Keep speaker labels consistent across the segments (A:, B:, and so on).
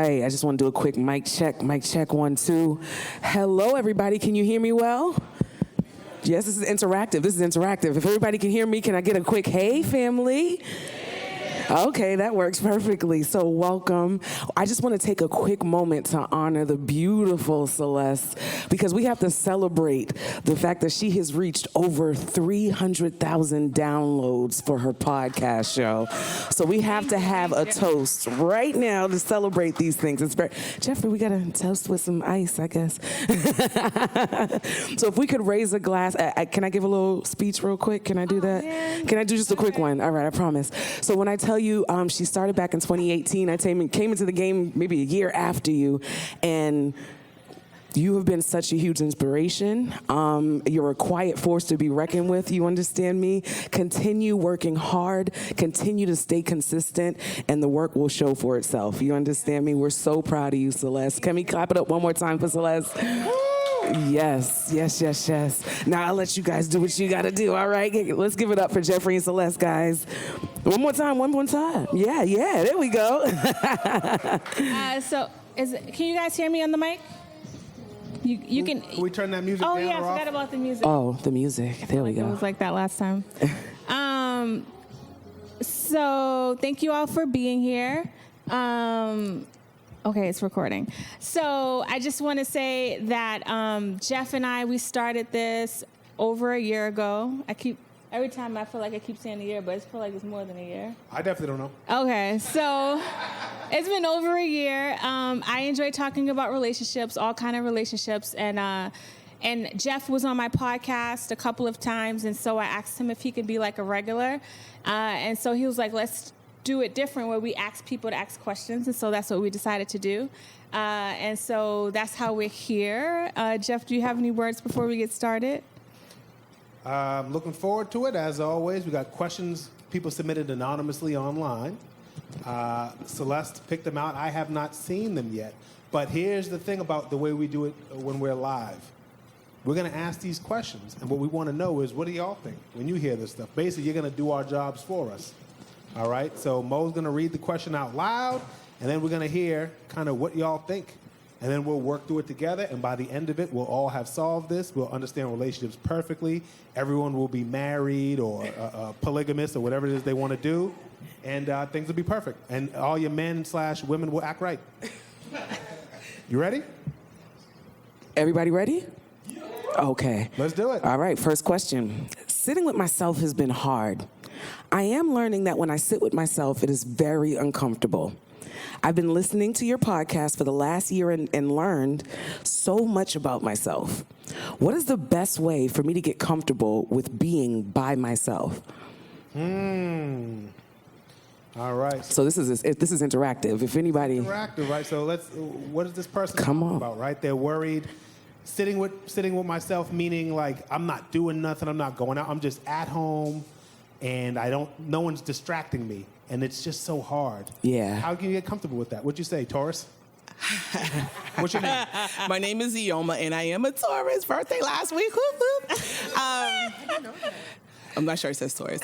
A: right. I just want to do a quick mic check. Mic check, 1, 2. Hello, everybody. Can you hear me well? Yes, this is interactive. If everybody can hear me, can I get a quick hey, family? Okay, that works perfectly. So welcome. I just want to take a quick moment to honor the beautiful Celeste because we have to celebrate the fact that she has reached over 300,000 downloads for her podcast show. So we have to have a toast right now to celebrate these things. It's very, Jeffrey, we got to toast with some ice, I guess. So if we could raise a glass, can I give a little speech real quick? Can I do that? Man. Can I do just a quick one? All right, I promise. So when I tell you, she started back in 2018. I came into the game maybe a year after you, and you have been such a huge inspiration. You're a quiet force to be reckoned with. You understand me? Continue working hard. Continue to stay consistent, and the work will show for itself. You understand me? We're so proud of you, Celeste. Can we clap it up one more time for Celeste? Yes. Now I'll let you guys do what you got to do, all right? Let's give it up for Jeffrey and Celeste, guys. One more time. Yeah, there we go.
B: Can you guys hear me on the mic? You can.
C: Can we turn that music down?
B: Oh, yeah, I forgot about the music.
A: Oh, the music. There we go.
B: It was like that last time. So thank you all for being here. Okay, it's recording. So I just want to say that Jeff and I, we started this over a year ago. Every time I feel like I keep saying a year, but I feel like it's more than a year.
C: I definitely don't know.
B: Okay, so it's been over a year. I enjoy talking about relationships, all kind of relationships, and Jeff was on my podcast a couple of times, and so I asked him if he could be like a regular, and so he was like, let's do it different where we ask people to ask questions, and so that's what we decided to do. And so that's how we're here. Jeff, do you have any words before we get started?
C: Looking forward to it. As always, we got questions people submitted anonymously online. Celeste picked them out. I have not seen them yet. But here's the thing about the way we do it when we're live. We're going to ask these questions, and what we want to know is, what do y'all think when you hear this stuff? Basically, you're going to do our jobs for us. All right, so Mo's going to read the question out loud, and then we're going to hear kind of what y'all think. And then we'll work through it together, and by the end of it, we'll all have solved this. We'll understand relationships perfectly. Everyone will be married or polygamous or whatever it is they want to do, and things will be perfect. And all your men/women will act right. You ready?
A: Everybody ready? Okay.
C: Let's do it.
A: All right, first question. Sitting with myself has been hard. I am learning that when I sit with myself, it is very uncomfortable. I've been listening to your podcast for the last year and learned so much about myself. What is the best way for me to get comfortable with being by myself?
C: All right.
A: So this is interactive. If anybody...
C: Interactive, right? So what is this person
A: talking
C: about, right? They're worried. Sitting with myself, meaning like I'm not doing nothing, I'm not going out, I'm just at home. And no one's distracting me. And it's just so hard.
A: Yeah.
C: How can you get comfortable with that? What'd you say, Taurus? What's your name?
D: My name is Ioma, and I am a Taurus. Birthday last week. Whoop, whoop. I'm not sure it says Taurus.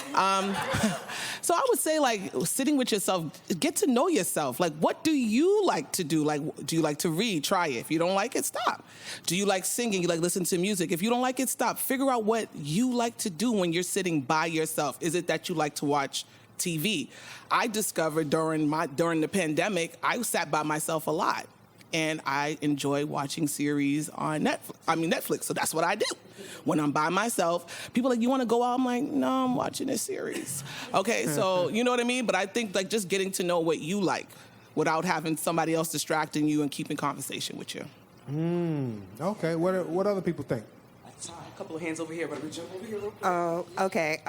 D: So I would say, like, sitting with yourself, get to know yourself. Like, what do you like to do? Like, do you like to read? Try it. If you don't like it, stop. Do you like singing? You like listen to music? If you don't like it, stop. Figure out what you like to do when you're sitting by yourself. Is it that you like to watch TV? I discovered during the pandemic, I sat by myself a lot. And I enjoy watching series on Netflix. So that's what I do. When I'm by myself, people are like, you want to go out? I'm like, no, I'm watching a series. Okay, so you know what I mean? But I think like just getting to know what you like without having somebody else distracting you and keeping conversation with you.
C: Okay, what other people think?
A: A couple of hands over here, but we jump over here real quick.
E: Oh, okay.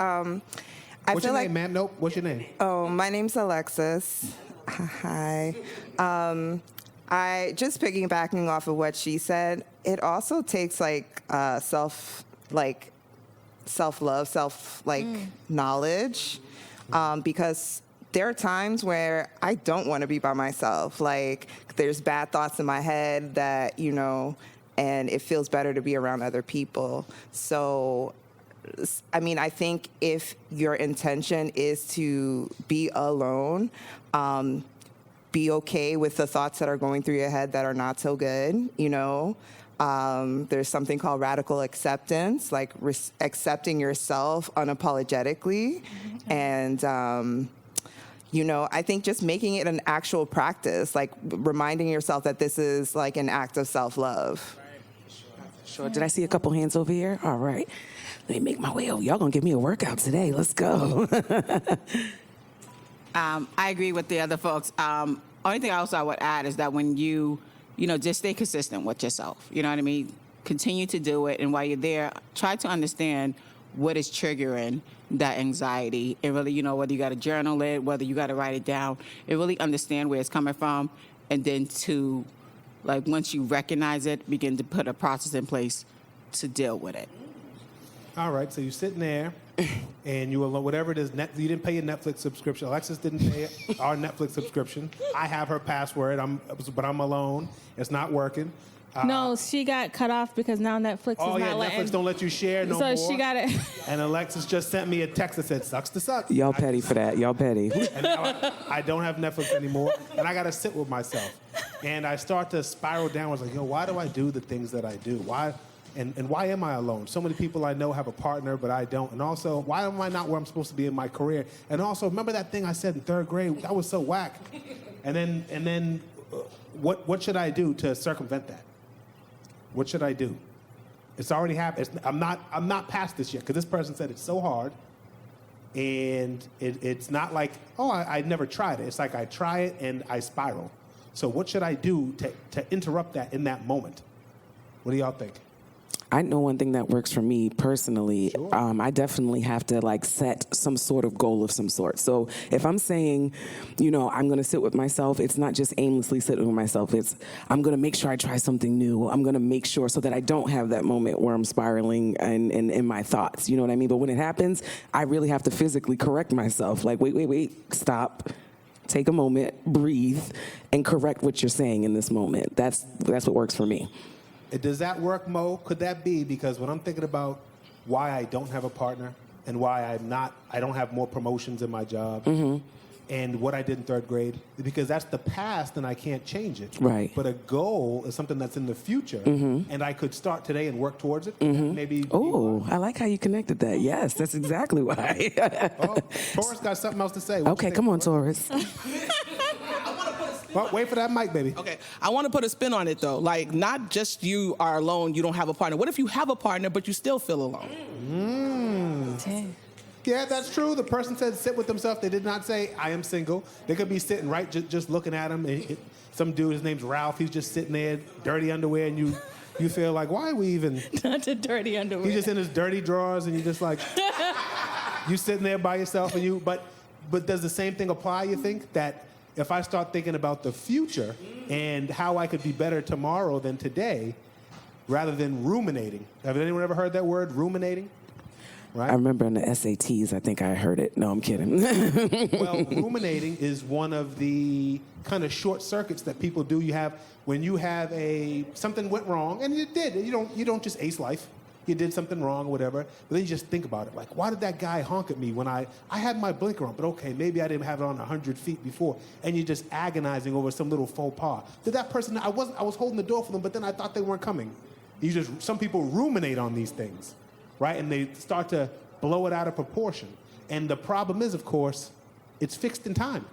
C: What's your name, ma'am? Nope. What's your name?
E: Oh, my name's Alexis. Hi. I just piggybacking off of what she said. It also takes self-love, knowledge, because there are times where I don't want to be by myself. Like there's bad thoughts in my head that and it feels better to be around other people. So, I mean, I think if your intention is to be alone, be okay with the thoughts that are going through your head that are not so good, you know. There's something called radical acceptance, like accepting yourself unapologetically. And, you know, I think just making it an actual practice, like reminding yourself that this is like an act of self-love.
A: Sure. Did I see a couple hands over here? All right. Let me make my way over. Y'all gonna give me a workout today. Let's go.
F: I agree with the other folks. Only thing I would add is that when you know, just stay consistent with yourself. You know what I mean? Continue to do it. And while you're there, try to understand what is triggering that anxiety. And really, you know, whether you got to journal it, whether you got to write it down, and really understand where it's coming from. And then to, like, once you recognize it, begin to put a process in place to deal with it.
C: All right, so you're sitting there, and you alone, whatever it is, you didn't pay your Netflix subscription. Alexis didn't pay our Netflix subscription. I have her password, but I'm alone. It's not working.
B: No, she got cut off because now Netflix is not letting.
C: Netflix don't let you share no more.
B: So she got it.
C: And Alexis just sent me a text that said, sucks to suck.
A: Y'all petty for that. Y'all petty.
C: And now I don't have Netflix anymore, and I got to sit with myself. And I start to spiral down. I was like, why do I do the things that I do? Why? And why am I alone? So many people I know have a partner, but I don't. And also, why am I not where I'm supposed to be in my career? And also, remember that thing I said in 3rd grade? That was so whack. And then, what should I do to circumvent that? What should I do? It's already happened. I'm not past this yet because this person said it's so hard, and it's not like I never tried it. It's like I try it and I spiral. So what should I do to interrupt that in that moment? What do y'all think?
A: I know one thing that works for me personally.
C: Sure.
A: I definitely have to like set some sort of goal of some sort. So if I'm saying, you know, I'm going to sit with myself, it's not just aimlessly sitting with myself. It's I'm going to make sure I try something new. I'm going to make sure so that I don't have that moment where I'm spiraling and in my thoughts. You know what I mean? But when it happens, I really have to physically correct myself. Like, wait, stop. Take a moment, breathe, and correct what you're saying in this moment. That's what works for me.
C: Does that work, Mo? Could that be? Because when I'm thinking about why I don't have a partner and why I don't have more promotions in my job and what I did in 3rd grade, because that's the past and I can't change it.
A: Right.
C: But a goal is something that's in the future and I could start today and work towards it. Maybe.
A: Oh, I like how you connected that. Yes, that's exactly why.
C: Taurus got something else to say.
A: Okay, come on, Taurus.
C: Well, wait for that mic, baby.
D: Okay, I want to put a spin on it though. Like, not just you are alone, you don't have a partner. What if you have a partner, but you still feel alone?
C: Yeah, that's true. The person said sit with themselves. They did not say, I am single. They could be sitting right, just looking at him. Some dude, his name's Ralph. He's just sitting there, dirty underwear, and you feel like, why are we even?
B: Not the dirty underwear.
C: He's just in his dirty drawers, and you just like, you sitting there by yourself, and but does the same thing apply, you think? That if I start thinking about the future and how I could be better tomorrow than today, rather than ruminating. Have anyone ever heard that word, ruminating? Right?
A: I remember in the SATs, I think I heard it. No, I'm kidding.
C: Well, ruminating is one of the kind of short circuits that people do. When you have something went wrong, and it did. You don't just ace life. You did something wrong or whatever, but then you just think about it. Like, why did that guy honk at me when I had my blinker on, but okay, maybe I didn't have it on 100 feet before, and you're just agonizing over some little faux pas. Did that person, I was holding the door for them, but then I thought they weren't coming. Some people ruminate on these things, right? And they start to blow it out of proportion. And the problem is, of course, it's fixed in time.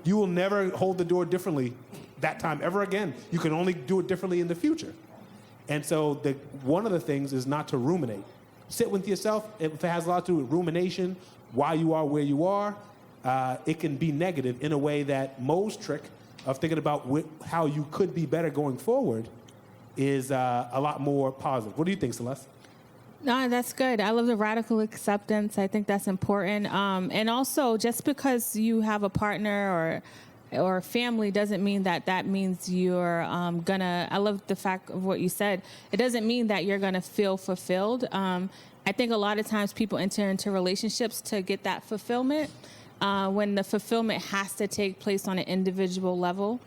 C: You will never hold the door differently that time ever again. You can only do it differently in the future. And so one of the things is not to ruminate. Sit with yourself. If it has a lot to do with rumination, why you are where you are, it can be negative in a way that Mo's trick of thinking about how you could be better going forward is a lot more positive. What do you think, Celeste?
B: No, that's good. I love the radical acceptance. I think that's important. And also, just because you have a partner or family doesn't mean that means you're gonna. I love the fact of what you said. It doesn't mean that you're gonna feel fulfilled. I think a lot of times people enter into relationships to get that fulfillment. When the fulfillment has to take place on an individual level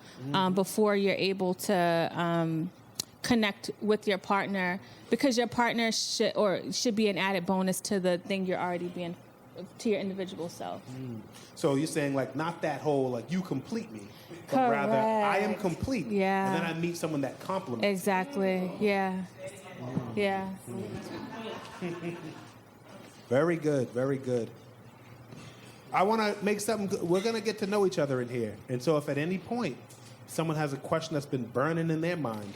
B: before you're able to connect with your partner, because your partner should be an added bonus to the thing you're already being, to your individual self.
C: So you're saying, like, not that whole, like, you complete me. but rather I am
B: Correct.
C: complete.
B: Yeah.
C: And then I meet someone that complements.
B: Exactly. Yeah. Yeah.
C: Very good, very good. I want to make something good. We're going to get to know each other in here. And so if at any point someone has a question that's been burning in their mind,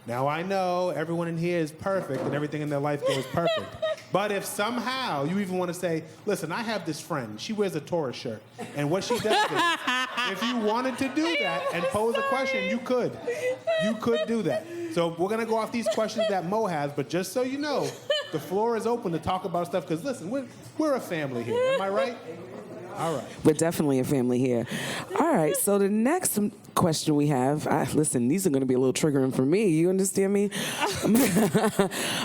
C: now I know everyone in here is perfect and everything in their life goes perfect. But if somehow you even want to say, listen, I have this friend. She wears a Taurus shirt. And what she does is, if you wanted to do that and pose a question, you could. You could do that. So we're going to go off these questions that Mo has, but just so you know, the floor is open to talk about stuff because, listen, we're a family here. Am I right? All right.
A: We're definitely a family here. All right, so the next question we have, listen, these are going to be a little triggering for me. You understand me?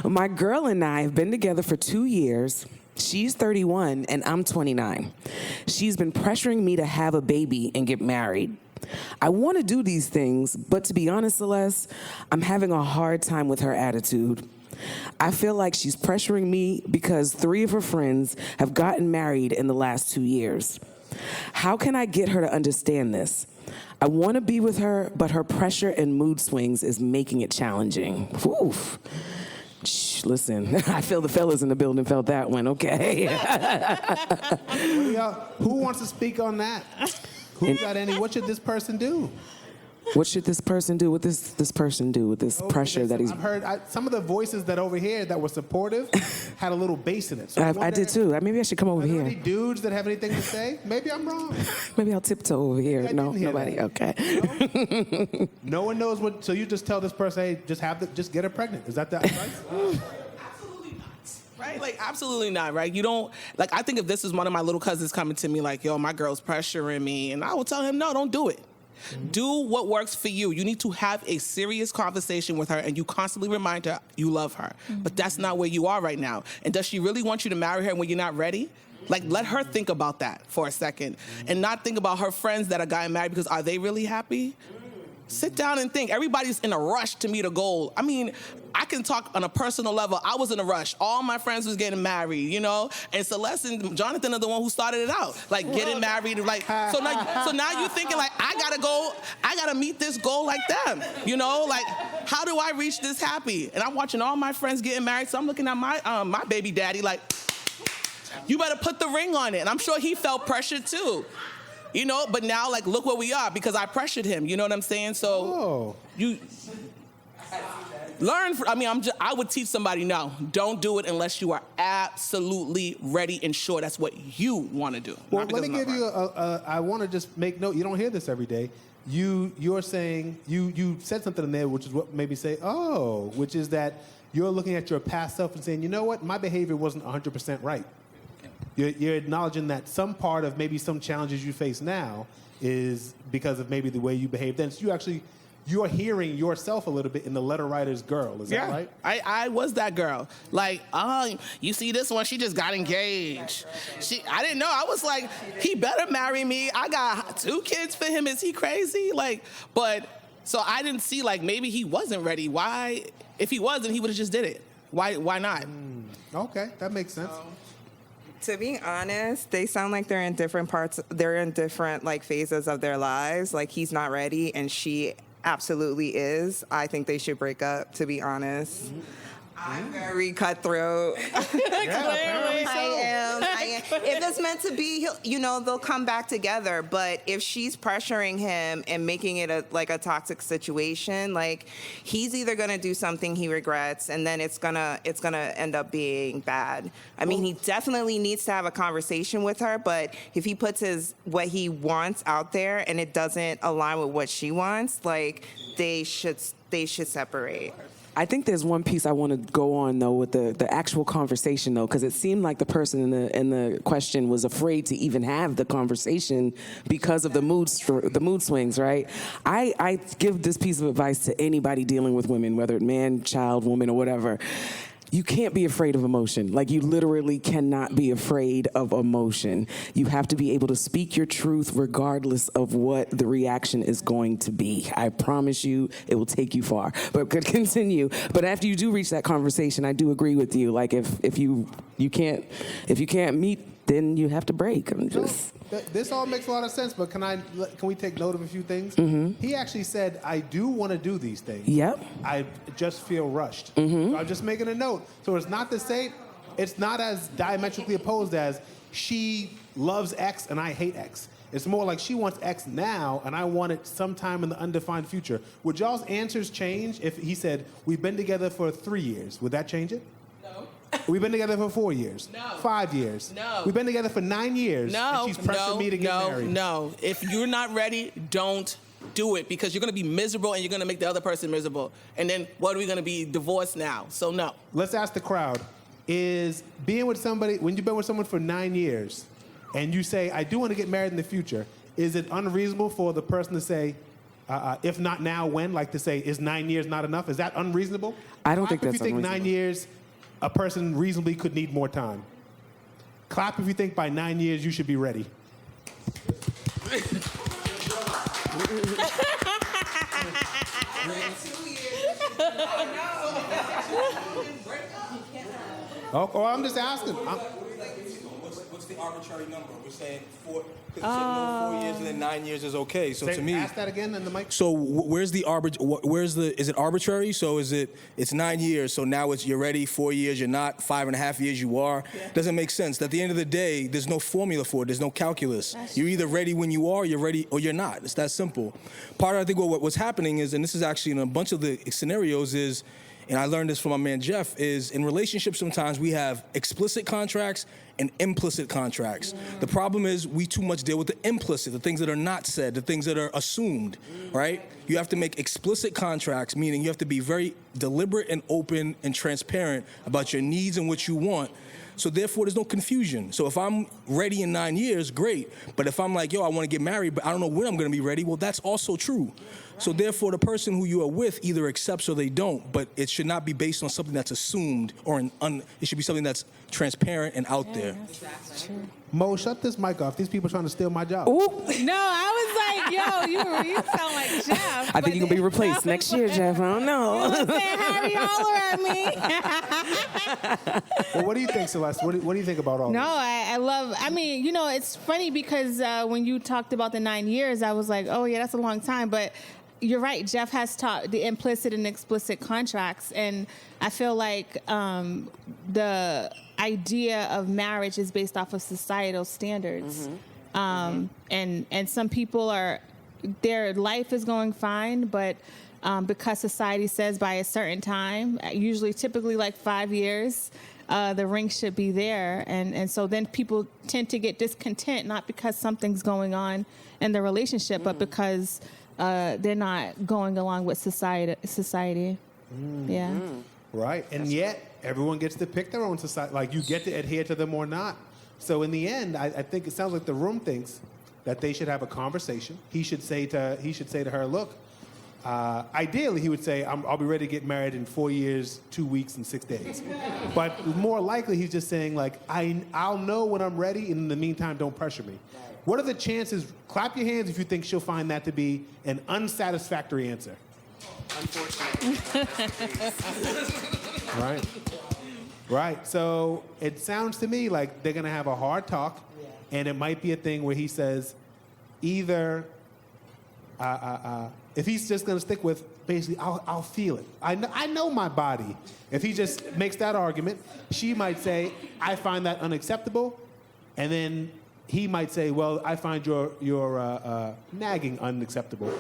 A: My girl and I have been together for 2 years. She's 31 and I'm 29. She's been pressuring me to have a baby and get married. I want to do these things, but to be honest, Celeste, I'm having a hard time with her attitude. I feel like she's pressuring me because 3 of her friends have gotten married in the last 2 years. How can I get her to understand this? I want to be with her, but her pressure and mood swings is making it challenging. Oof. Shh, listen, I feel the fellas in the building felt that one, okay?
C: Who wants to speak on that? Who got any? What should this person do?
A: What should this person do? What this person do with this pressure that he's...
C: I've heard some of the voices that over here that were supportive had a little bass in it. So
A: I did too. Maybe I should come over
C: are there
A: here.
C: any dudes that have anything to say? Maybe I'm wrong.
A: Maybe I'll tiptoe over here.
C: I
A: No,
C: didn't hear
A: nobody.
C: that.
A: Okay.
C: No one knows what. So you just tell this person, hey, just get her pregnant. Is that the advice?
D: Absolutely not. Right? Like, absolutely not, right? You don't, like, I think if this is one of my little cousins coming to me like, yo, my girl's pressuring me, and I will tell him, no, don't do it. Do what works for you. You need to have a serious conversation with her and you constantly remind her you love her. But that's not where you are right now. And does she really want you to marry her when you're not ready? Like, let her think about that for a second and not think about her friends that are getting married because are they really happy? Sit down and think. Everybody's in a rush to meet a goal. I mean, I can talk on a personal level. I was in a rush. All my friends was getting married, you know? And Celeste and Jonathan are the one who started it out. Like, getting married. Like, so now you're thinking, like, I gotta meet this goal like them. You know? Like, how do I reach this happy? And I'm watching all my friends getting married, so I'm looking at my baby daddy like, you better put the ring on it. And I'm sure he felt pressure too. You know, but now, like, look where we are because I pressured him. You know what I'm saying? So you learn. I would teach somebody, no, don't do it unless you are absolutely ready and sure that's what you want to do.
C: Well, let me give you I want to just make note. You don't hear this every day. You're saying, you said something in there, which is what made me say, which is that you're looking at your past self and saying, you know what, my behavior wasn't 100% right. You're acknowledging that some part of maybe some challenges you face now is because of maybe the way you behaved then. So you're hearing yourself a little bit in the letter writer's girl. Is that right?
D: I was that girl. Like, you see this one, she just got engaged. I didn't know. I was like, he better marry me. I got 2 kids for him. Is he crazy? Like, so I didn't see, like, maybe he wasn't ready. Why? If he wasn't, he would have just did it. Why not?
C: Okay, that makes sense.
E: To be honest, they sound like they're in different parts. They're in different like phases of their lives. Like he's not ready, and she absolutely is. I think they should break up. To be honest, I'm very cutthroat. I am. If it's meant to be, they'll come back together. But if she's pressuring him and making it a toxic situation, like he's either gonna do something he regrets, and then it's gonna end up being bad. I mean, he definitely needs to have a conversation with her. But if he puts what he wants out there and it doesn't align with what she wants, like they should separate.
A: I think there's one piece I want to go on, though, with the actual conversation, though, because it seemed like the person in the question was afraid to even have the conversation because of the mood swings, right? I give this piece of advice to anybody dealing with women, whether it's man, child, woman, or whatever. You can't be afraid of emotion. Like, you literally cannot be afraid of emotion. You have to be able to speak your truth regardless of what the reaction is going to be. I promise you it will take you far. But could continue. But after you do reach that conversation, I do agree with you. Like, if you can't meet then you have to break. I'm just.
C: This all makes a lot of sense, but can we take note of a few things? He actually said, I do want to do these things.
A: Yep.
C: I just feel rushed. So I'm just making a note. So it's not the same. It's not as diametrically opposed as she loves X and I hate X. It's more like she wants X now and I want it sometime in the undefined future. Would y'all's answers change if he said, we've been together for 3 years? Would that change it? We've been together for 4 years.
D: No.
C: 5 years.
D: No.
C: We've been together for 9 years.
D: No,
C: And she's pressuring me to get married.
D: No. If you're not ready, don't do it because you're going to be miserable and you're going to make the other person miserable. And then what are we going to be divorced now? So no.
C: Let's ask the crowd. Is being with somebody, when you've been with someone for 9 years and you say, I do want to get married in the future, is it unreasonable for the person to say, if not now, when? Like to say, is 9 years not enough? Is that unreasonable?
A: I don't think
C: Clap
A: that's
C: if you think
A: unreasonable.
C: 9 years, a person reasonably could need more time. Clap if you think by 9 years you should be ready. Oh, I'm just asking.
G: What's the arbitrary number? We're saying 4, because you said no 4 years and then 9 years is okay. So to me,
C: Ask that again in the mic.
G: so where's the is it arbitrary? So it's 9 years, so now you're ready, 4 years you're not, 5.5 years you are. Doesn't make sense. At the end of the day, there's no formula for it, there's no calculus. You're either ready when you are, you're ready, or you're not. It's that simple. Part of, I think, what's happening is, and this is actually in a bunch of the scenarios is, and I learned this from my man Jeff, is in relationships sometimes we have explicit contracts and implicit contracts. The problem is we too much deal with the implicit, the things that are not said, the things that are assumed, right? You have to make explicit contracts, meaning you have to be very deliberate and open and transparent about your needs and what you want. So therefore, there's no confusion. So if I'm ready in 9 years, great. But if I'm like, yo, I want to get married, but I don't know when I'm going to be ready, well, that's also true. So therefore, the person who you are with either accepts or they don't, but it should not be based on something that's assumed or it should be something that's transparent and out there.
C: Mo, shut this mic off. These people are trying to steal my job.
A: Ooh.
B: No, I was like, yo, you sound like Jeff.
A: I think you're going to be replaced next year, Jeff. I don't know.
B: Saying Harry holler at me.
C: Well, what do you think, Celeste? What do you think about all
B: No,
C: this?
B: I love, it's funny because when you talked about the 9 years, I was like, oh yeah, that's a long time. But you're right, Jeff has taught the implicit and explicit contracts. And I feel like the idea of marriage is based off of societal standards. And some people their life is going fine, but because society says by a certain time, typically like 5 years, the ring should be there. And so then people tend to get discontent, not because something's going on in the relationship, but because they're not going along with society. Yeah.
C: Right. And yet, everyone gets to pick their own society. Like, you get to adhere to them or not. So in the end, I think it sounds like the room thinks that they should have a conversation. He should say to her, look, ideally, he would say, I'll be ready to get married in 4 years, 2 weeks, and 6 days. But more likely, he's just saying, like, I'll know when I'm ready, and in the meantime, don't pressure me. What are the chances? Clap your hands if you think she'll find that to be an unsatisfactory answer. Unfortunately. Right. So it sounds to me like they're going to have a hard talk, and it might be a thing where he says either if he's just going to stick with basically I'll feel it. I know my body. If he just makes that argument, she might say I find that unacceptable, and then he might say, well, I find your nagging unacceptable.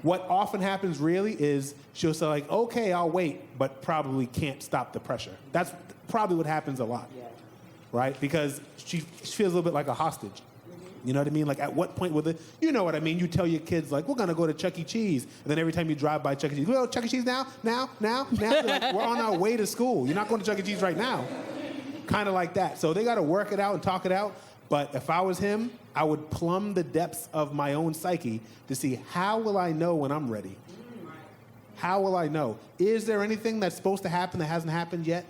C: What often happens really is she'll say, like, okay, I'll wait, but probably can't stop the pressure. That's probably what happens a lot, right? Because she feels a little bit like a hostage. You know what I mean? Like, at what point will you know what I mean? You tell your kids, like, we're going to go to Chuck E. Cheese. And then every time you drive by Chuck E. Cheese, go Chuck E. Cheese now. Like, we're on our way to school. You're not going to Chuck E. Cheese right now. Kind of like that. So they got to work it out and talk it out. But if I was him, I would plumb the depths of my own psyche to see how will I know when I'm ready? How will I know? Is there anything that's supposed to happen that hasn't happened yet?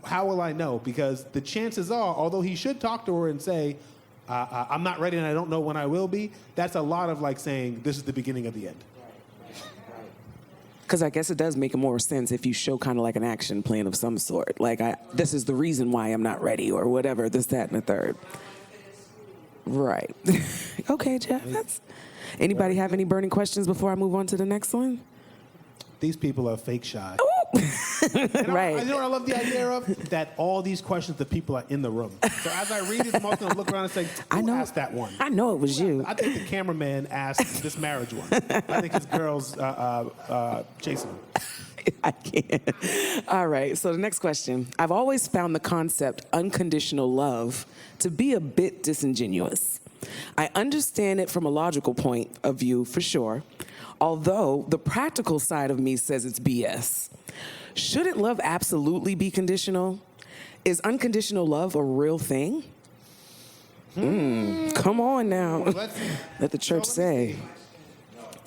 C: How will I know? Because the chances are, although he should talk to her and say, I'm not ready and I don't know when I will be, that's a lot of like saying, this is the beginning of the end.
A: Because I guess it does make more sense if you show kind of like an action plan of some sort. Like, this is the reason why I'm not ready or whatever, this, that, and the third. Right. Okay, Jeff. Anybody have any burning questions before I move on to the next one?
C: These people are fake shy.
A: Right.
C: You know what I love the idea of? That all these questions, the people are in the room. So as I read it, I'm also going to look around and say, who asked that one?
A: I know it was you.
C: I think the cameraman asked this marriage one. I think his girl's Jason.
A: I can't. All right, so the next question. I've always found the concept unconditional love to be a bit disingenuous. I understand it from a logical point of view, for sure, although the practical side of me says it's BS. Shouldn't love absolutely be conditional? Is unconditional love a real thing? Come on now. Let the church say.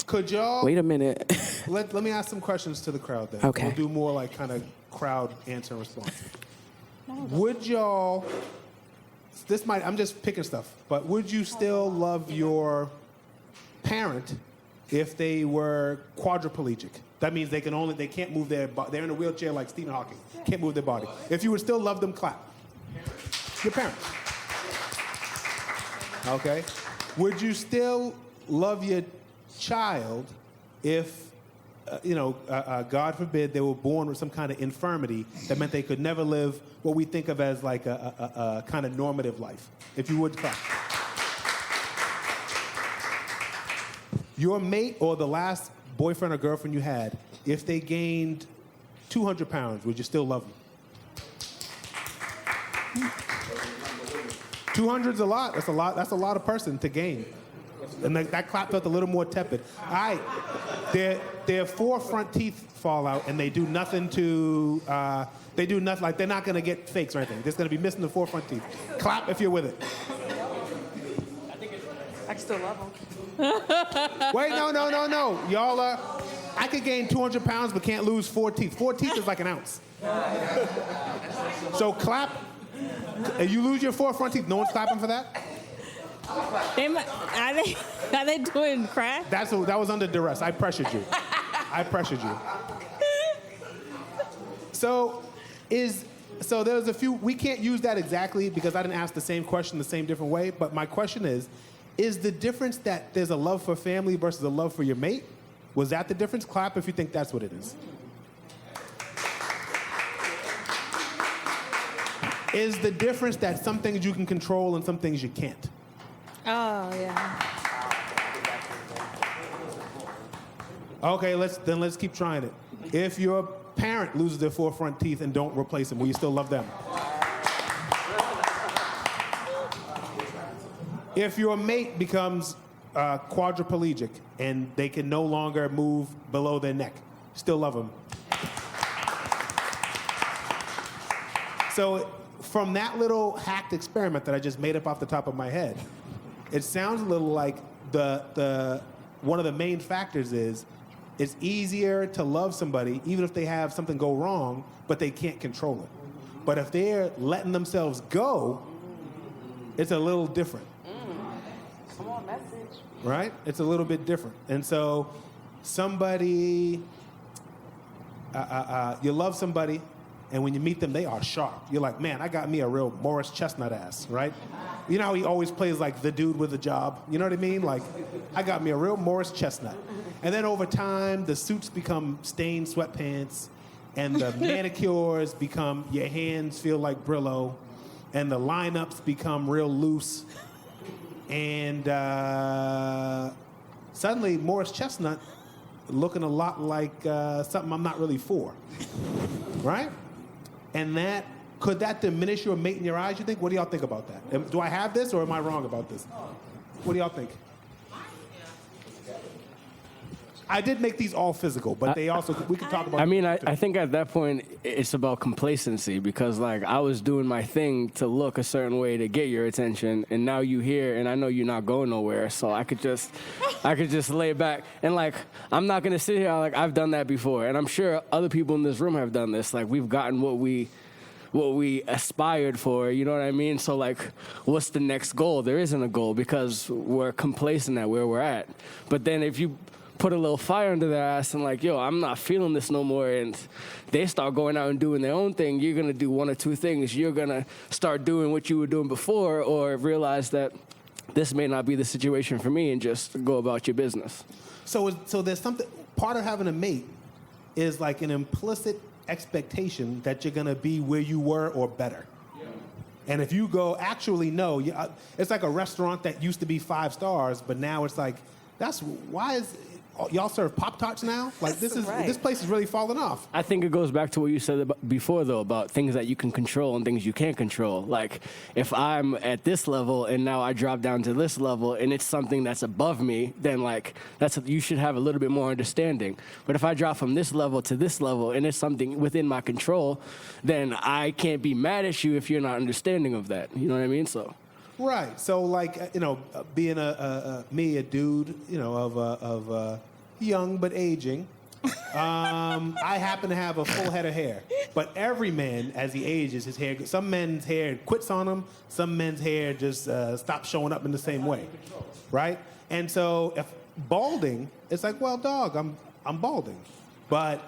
C: Could y'all...
A: Wait a minute.
C: Let me ask some questions to the crowd then.
A: Okay.
C: We'll do more like kind of crowd answer and response. Would y'all... I'm just picking stuff, but would you still love your parent if they were quadriplegic? That means they can't move their body. They're in a wheelchair like Stephen Hawking. Can't move their body. If you would still love them, clap. Your parents. Okay. Would you still love your child if, God forbid, they were born with some kind of infirmity that meant they could never live what we think of as like a kind of normative life? If you would clap. Your mate or the last boyfriend or girlfriend you had, if they gained 200 pounds, would you still love them? 200's a lot. That's a lot. That's a lot of person to gain. And that clap felt a little more tepid. All right. Their 4 front teeth fall out, and they do nothing to... they do nothing. Like, they're not going to get fakes or anything. They're going to be missing the 4 front teeth. Clap if you're with it.
A: I can still love them.
C: Wait, no. Y'all are... I could gain 200 pounds but can't lose 4 teeth. 4 teeth is like an ounce. So clap. If you lose your 4 front teeth, no one's clapping for that?
B: Are they doing crack?
C: That was under duress. I pressured you. So there's a few... We can't use that exactly because I didn't ask the same question the same different way, but my question is the difference that there's a love for family versus a love for your mate? Was that the difference? Clap if you think that's what it is. Is the difference that some things you can control and some things you can't?
B: Oh, yeah.
C: Okay, let's keep trying it. If your parent loses their 4 front teeth and don't replace them, will you still love them? If your mate becomes quadriplegic and they can no longer move below their neck, still love them. So from that little hacked experiment that I just made up off the top of my head, it sounds a little like the one of the main factors is it's easier to love somebody even if they have something go wrong, but they can't control it. But if they're letting themselves go, it's a little different.
A: Come on, message.
C: Right? It's a little bit different. And so somebody, you love somebody, and when you meet them, they are sharp. You're like, man, I got me a real Morris Chestnut ass, right? You know how he always plays like the dude with a job? You know what I mean? Like, I got me a real Morris Chestnut. And then over time, the suits become stained sweatpants, and the manicures become, your hands feel like Brillo, and the lineups become real loose. And suddenly, Morris Chestnut looking a lot like something I'm not really for, right? And could that diminish your mate in your eyes, you think? What do y'all think about that? Do I have this, or am I wrong about this? What do y'all think? I did make these all physical, but they also, we can talk about...
H: I mean, I think at that point, it's about complacency because, like, I was doing my thing to look a certain way to get your attention, and now you here, and I know you're not going nowhere, so I could just lay back. And, like, I'm not going to sit here, like, I've done that before, and I'm sure other people in this room have done this. Like, we've gotten what we aspired for, you know what I mean? So, like, what's the next goal? There isn't a goal because we're complacent at where we're at. But then if you put a little fire under their ass and like, yo, I'm not feeling this no more, and they start going out and doing their own thing, you're gonna do one or two things. You're gonna start doing what you were doing before, or realize that this may not be the situation for me, and just go about your business.
C: So there's something, part of having a mate is like an implicit expectation that you're gonna be where you were or better. And if you go, actually, no, it's like a restaurant that used to be 5 stars, but now it's like, why is, y'all serve Pop-Tarts now? Like, this place is really falling off.
H: I think it goes back to what you said before, though, about things that you can control and things you can't control. Like, if I'm at this level and now I drop down to this level and it's something that's above me, then, like, you should have a little bit more understanding. But if I drop from this level to this level and it's something within my control, then I can't be mad at you if you're not understanding of that. You know what I mean? So.
C: Right. So, like, being a dude, of young but aging, I happen to have a full head of hair. But every man, as he ages, his hair, some men's hair quits on them, some men's hair just stops showing up in the same way. Right? And so, if balding, it's like, well, dog, I'm balding. But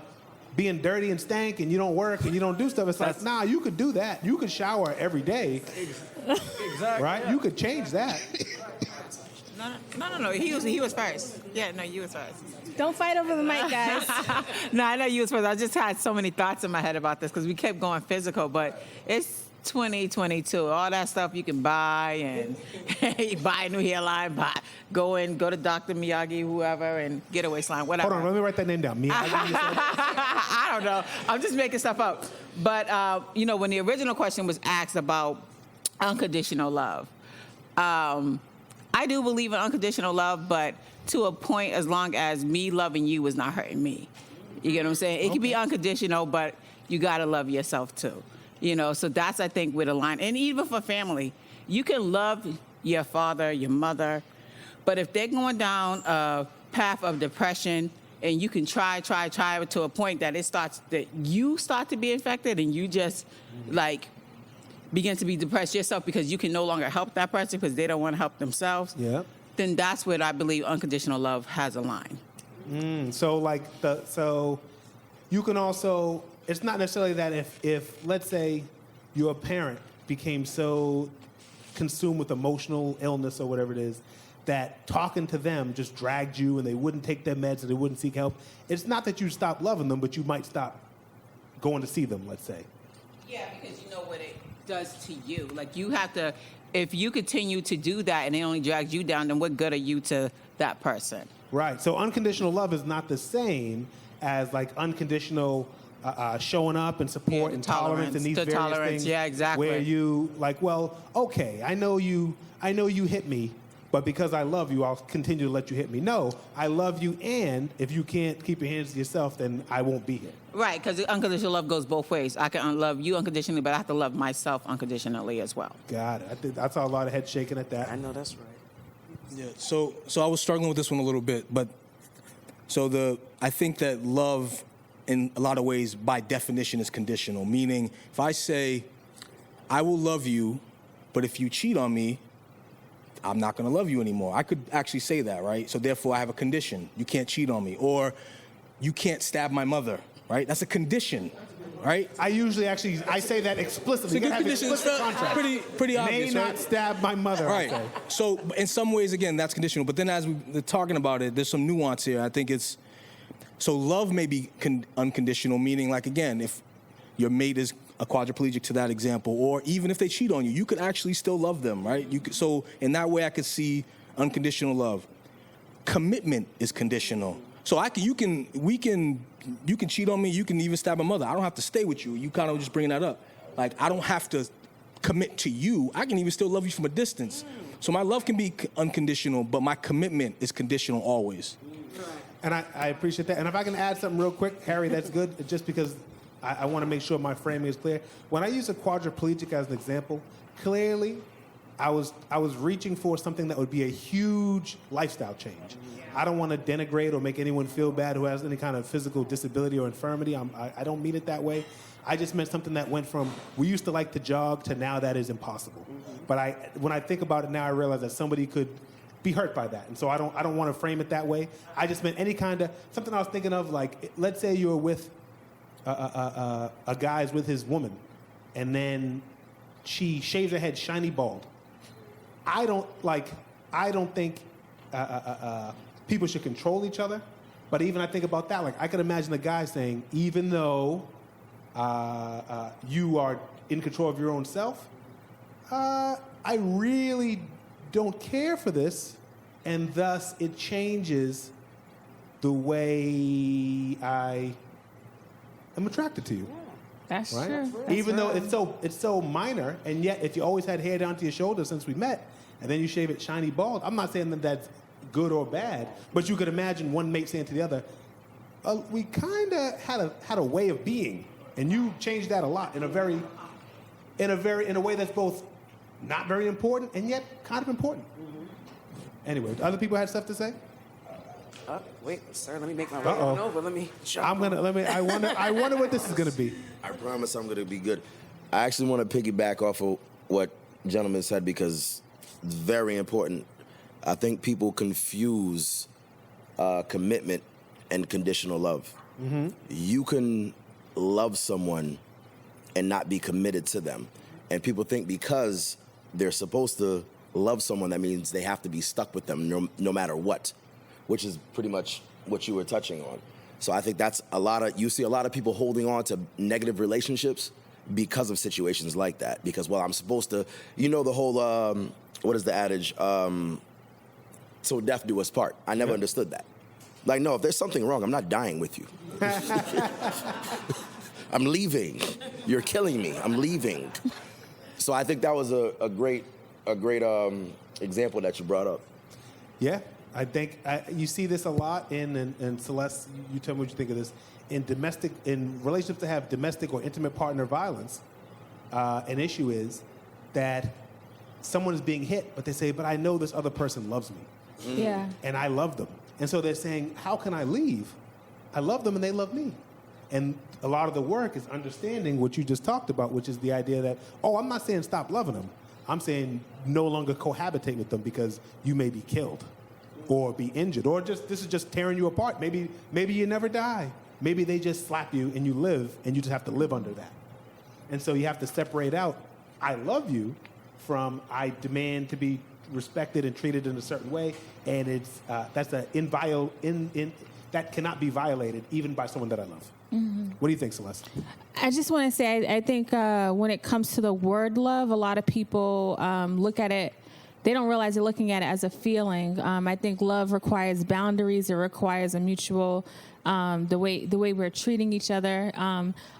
C: being dirty and stank and you don't work and you don't do stuff, it's like, nah, you could do that. You could shower every day. Exactly. Right? You could change that.
F: No. He was first. Yeah, no, you was first.
B: Don't fight over the mic, guys.
F: No, I know you was first. I just had so many thoughts in my head about this because we kept going physical, but it's 2022. All that stuff you can buy, and you buy a new hairline, go to Dr. Miyagi, whoever, and get a waistline, whatever.
C: Hold on, let me write that name down. Miyagi.
F: I don't know. I'm just making stuff up. But when the original question was asked about unconditional love, I do believe in unconditional love, but to a point, as long as me loving you is not hurting me. You get what I'm saying? It can be unconditional, but you got to love yourself too. So that's, I think, where the line, and even for family, you can love your father, your mother, but if they're going down a path of depression, and you can try to a point that you start to be infected, and you just begin to be depressed yourself because you can no longer help that person because they don't want to help themselves.
C: Yeah.
F: Then that's what I believe unconditional love has a line.
C: So you can also, it's not necessarily that if let's say your parent became so consumed with emotional illness or whatever it is, that talking to them just dragged you and they wouldn't take their meds and they wouldn't seek help. It's not that you stop loving them, but you might stop going to see them, let's say.
F: Yeah, because you know what it does to you. Like, you have to, if you continue to do that and it only drags you down, then what good are you to that person?
C: Right. So unconditional love is not the same as like unconditional showing up and support and tolerance and these various things.
F: Yeah, exactly.
C: Where you like, well, okay, I know you hit me, but because I love you, I'll continue to let you hit me. No, I love you, and if you can't keep your hands to yourself, then I won't be here.
F: Right, because unconditional love goes both ways. I can love you unconditionally, but I have to love myself unconditionally as well.
C: Got it. I saw a lot of head shaking at that.
A: I know that's right.
G: Yeah. So I was struggling with this one a little bit, but I think that love, in a lot of ways, by definition, is conditional. Meaning, if I say, I will love you, but if you cheat on me, I'm not going to love you anymore. I could actually say that, right? So therefore, I have a condition. You can't cheat on me. Or you can't stab my mother, right? That's a condition, right?
C: I usually I say that explicitly.
G: It's a good condition. It's pretty obvious,
C: May
G: right?
C: not stab my mother.
G: Right. So in some ways, again, that's conditional. But then as we're talking about it, there's some nuance here. I think so love may be unconditional, meaning, like, again, if your mate is a quadriplegic, to that example, or even if they cheat on you, you could actually still love them, right? So in that way, I could see unconditional love. Commitment is conditional. So you can cheat on me, you can even stab a mother. I don't have to stay with you. You kind of just bringing that up. Like, I don't have to commit to you. I can even still love you from a distance. So my love can be unconditional, but my commitment is conditional always.
C: And I appreciate that. And if I can add something real quick, Harry, that's good, just because I want to make sure my framing is clear. When I use a quadriplegic as an example, clearly I was reaching for something that would be a huge lifestyle change. I don't want to denigrate or make anyone feel bad who has any kind of physical disability or infirmity. I don't mean it that way. I just meant something that went from, we used to like to jog, to now that is impossible. But when I think about it now, I realize that somebody could be hurt by that. And so I don't want to frame it that way. I just meant any kind of, something I was thinking of, like, let's say you were with, a guy's with his woman, and then she shaves her head shiny bald. I don't think people should control each other. But even I think about that, like I could imagine a guy saying, even though you are in control of your own self, I really don't care for this, and thus it changes the way I am attracted to you.
B: That's
C: Right?
B: true.
C: Even though it's so minor, and yet if you always had hair down to your shoulders since we met, and then you shave it shiny bald, I'm not saying that that's good or bad, but you could imagine one mate saying to the other, we kind of had a way of being, and you changed that a lot in a way that's both not very important and yet kind of important. Anyway, other people had stuff to say?
A: Wait, sir, let me make my way on over. Let me jump.
C: I wonder what this is gonna be.
I: I promise I'm gonna be good. I actually want to piggyback off of what gentleman said because it's very important. I think people confuse commitment and conditional love. Mm-hmm. You can love someone and not be committed to them. And people think because they're supposed to love someone, that means they have to be stuck with them no matter what, which is pretty much what you were touching on. So I think that's you see a lot of people holding on to negative relationships because of situations like that. Because, well, I'm supposed to, the whole, what is the adage? So death do us part. I never understood that. Like, no, if there's something wrong, I'm not dying with you. I'm leaving. You're killing me. I'm leaving. So I think that was a great example that you brought up.
C: Yeah, I think you see this a lot in Celeste. You tell me what you think of this. In relationships that have domestic or intimate partner violence, an issue is that someone is being hit, but they say, but I know this other person loves me.
B: Yeah.
C: And I love them. And so they're saying, how can I leave? I love them and they love me. And a lot of the work is understanding what you just talked about, which is the idea that, I'm not saying stop loving them. I'm saying no longer cohabitate with them because you may be killed or be injured, or this is just tearing you apart. Maybe you never die. Maybe they just slap you and you live, and you just have to live under that. And so you have to separate out, I love you, from I demand to be respected and treated in a certain way, and it's that cannot be violated even by someone that I love. Mm-hmm. What do you think, Celeste?
B: I just want to say, I think when it comes to the word love, a lot of people look at it, they don't realize they're looking at it as a feeling. I think love requires boundaries. It requires a mutual, the way we're treating each other.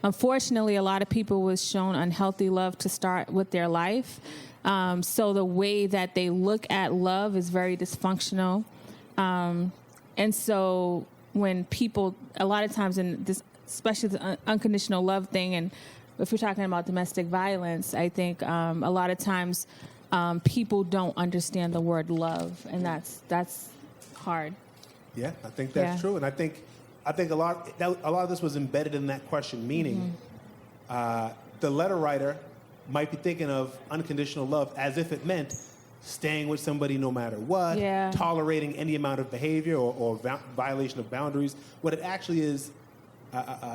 B: Unfortunately, a lot of people was shown unhealthy love to start with their life. So the way that they look at love is very dysfunctional. And so when people, a lot of times in this, especially the unconditional love thing, and if we're talking about domestic violence, I think a lot of times people don't understand the word love, and that's hard.
C: Yeah, I think that's true, and I think a lot of this was embedded in that question, meaning the letter writer might be thinking of unconditional love as if it meant staying with somebody no matter what, tolerating any amount of behavior or violation of boundaries. What it actually is,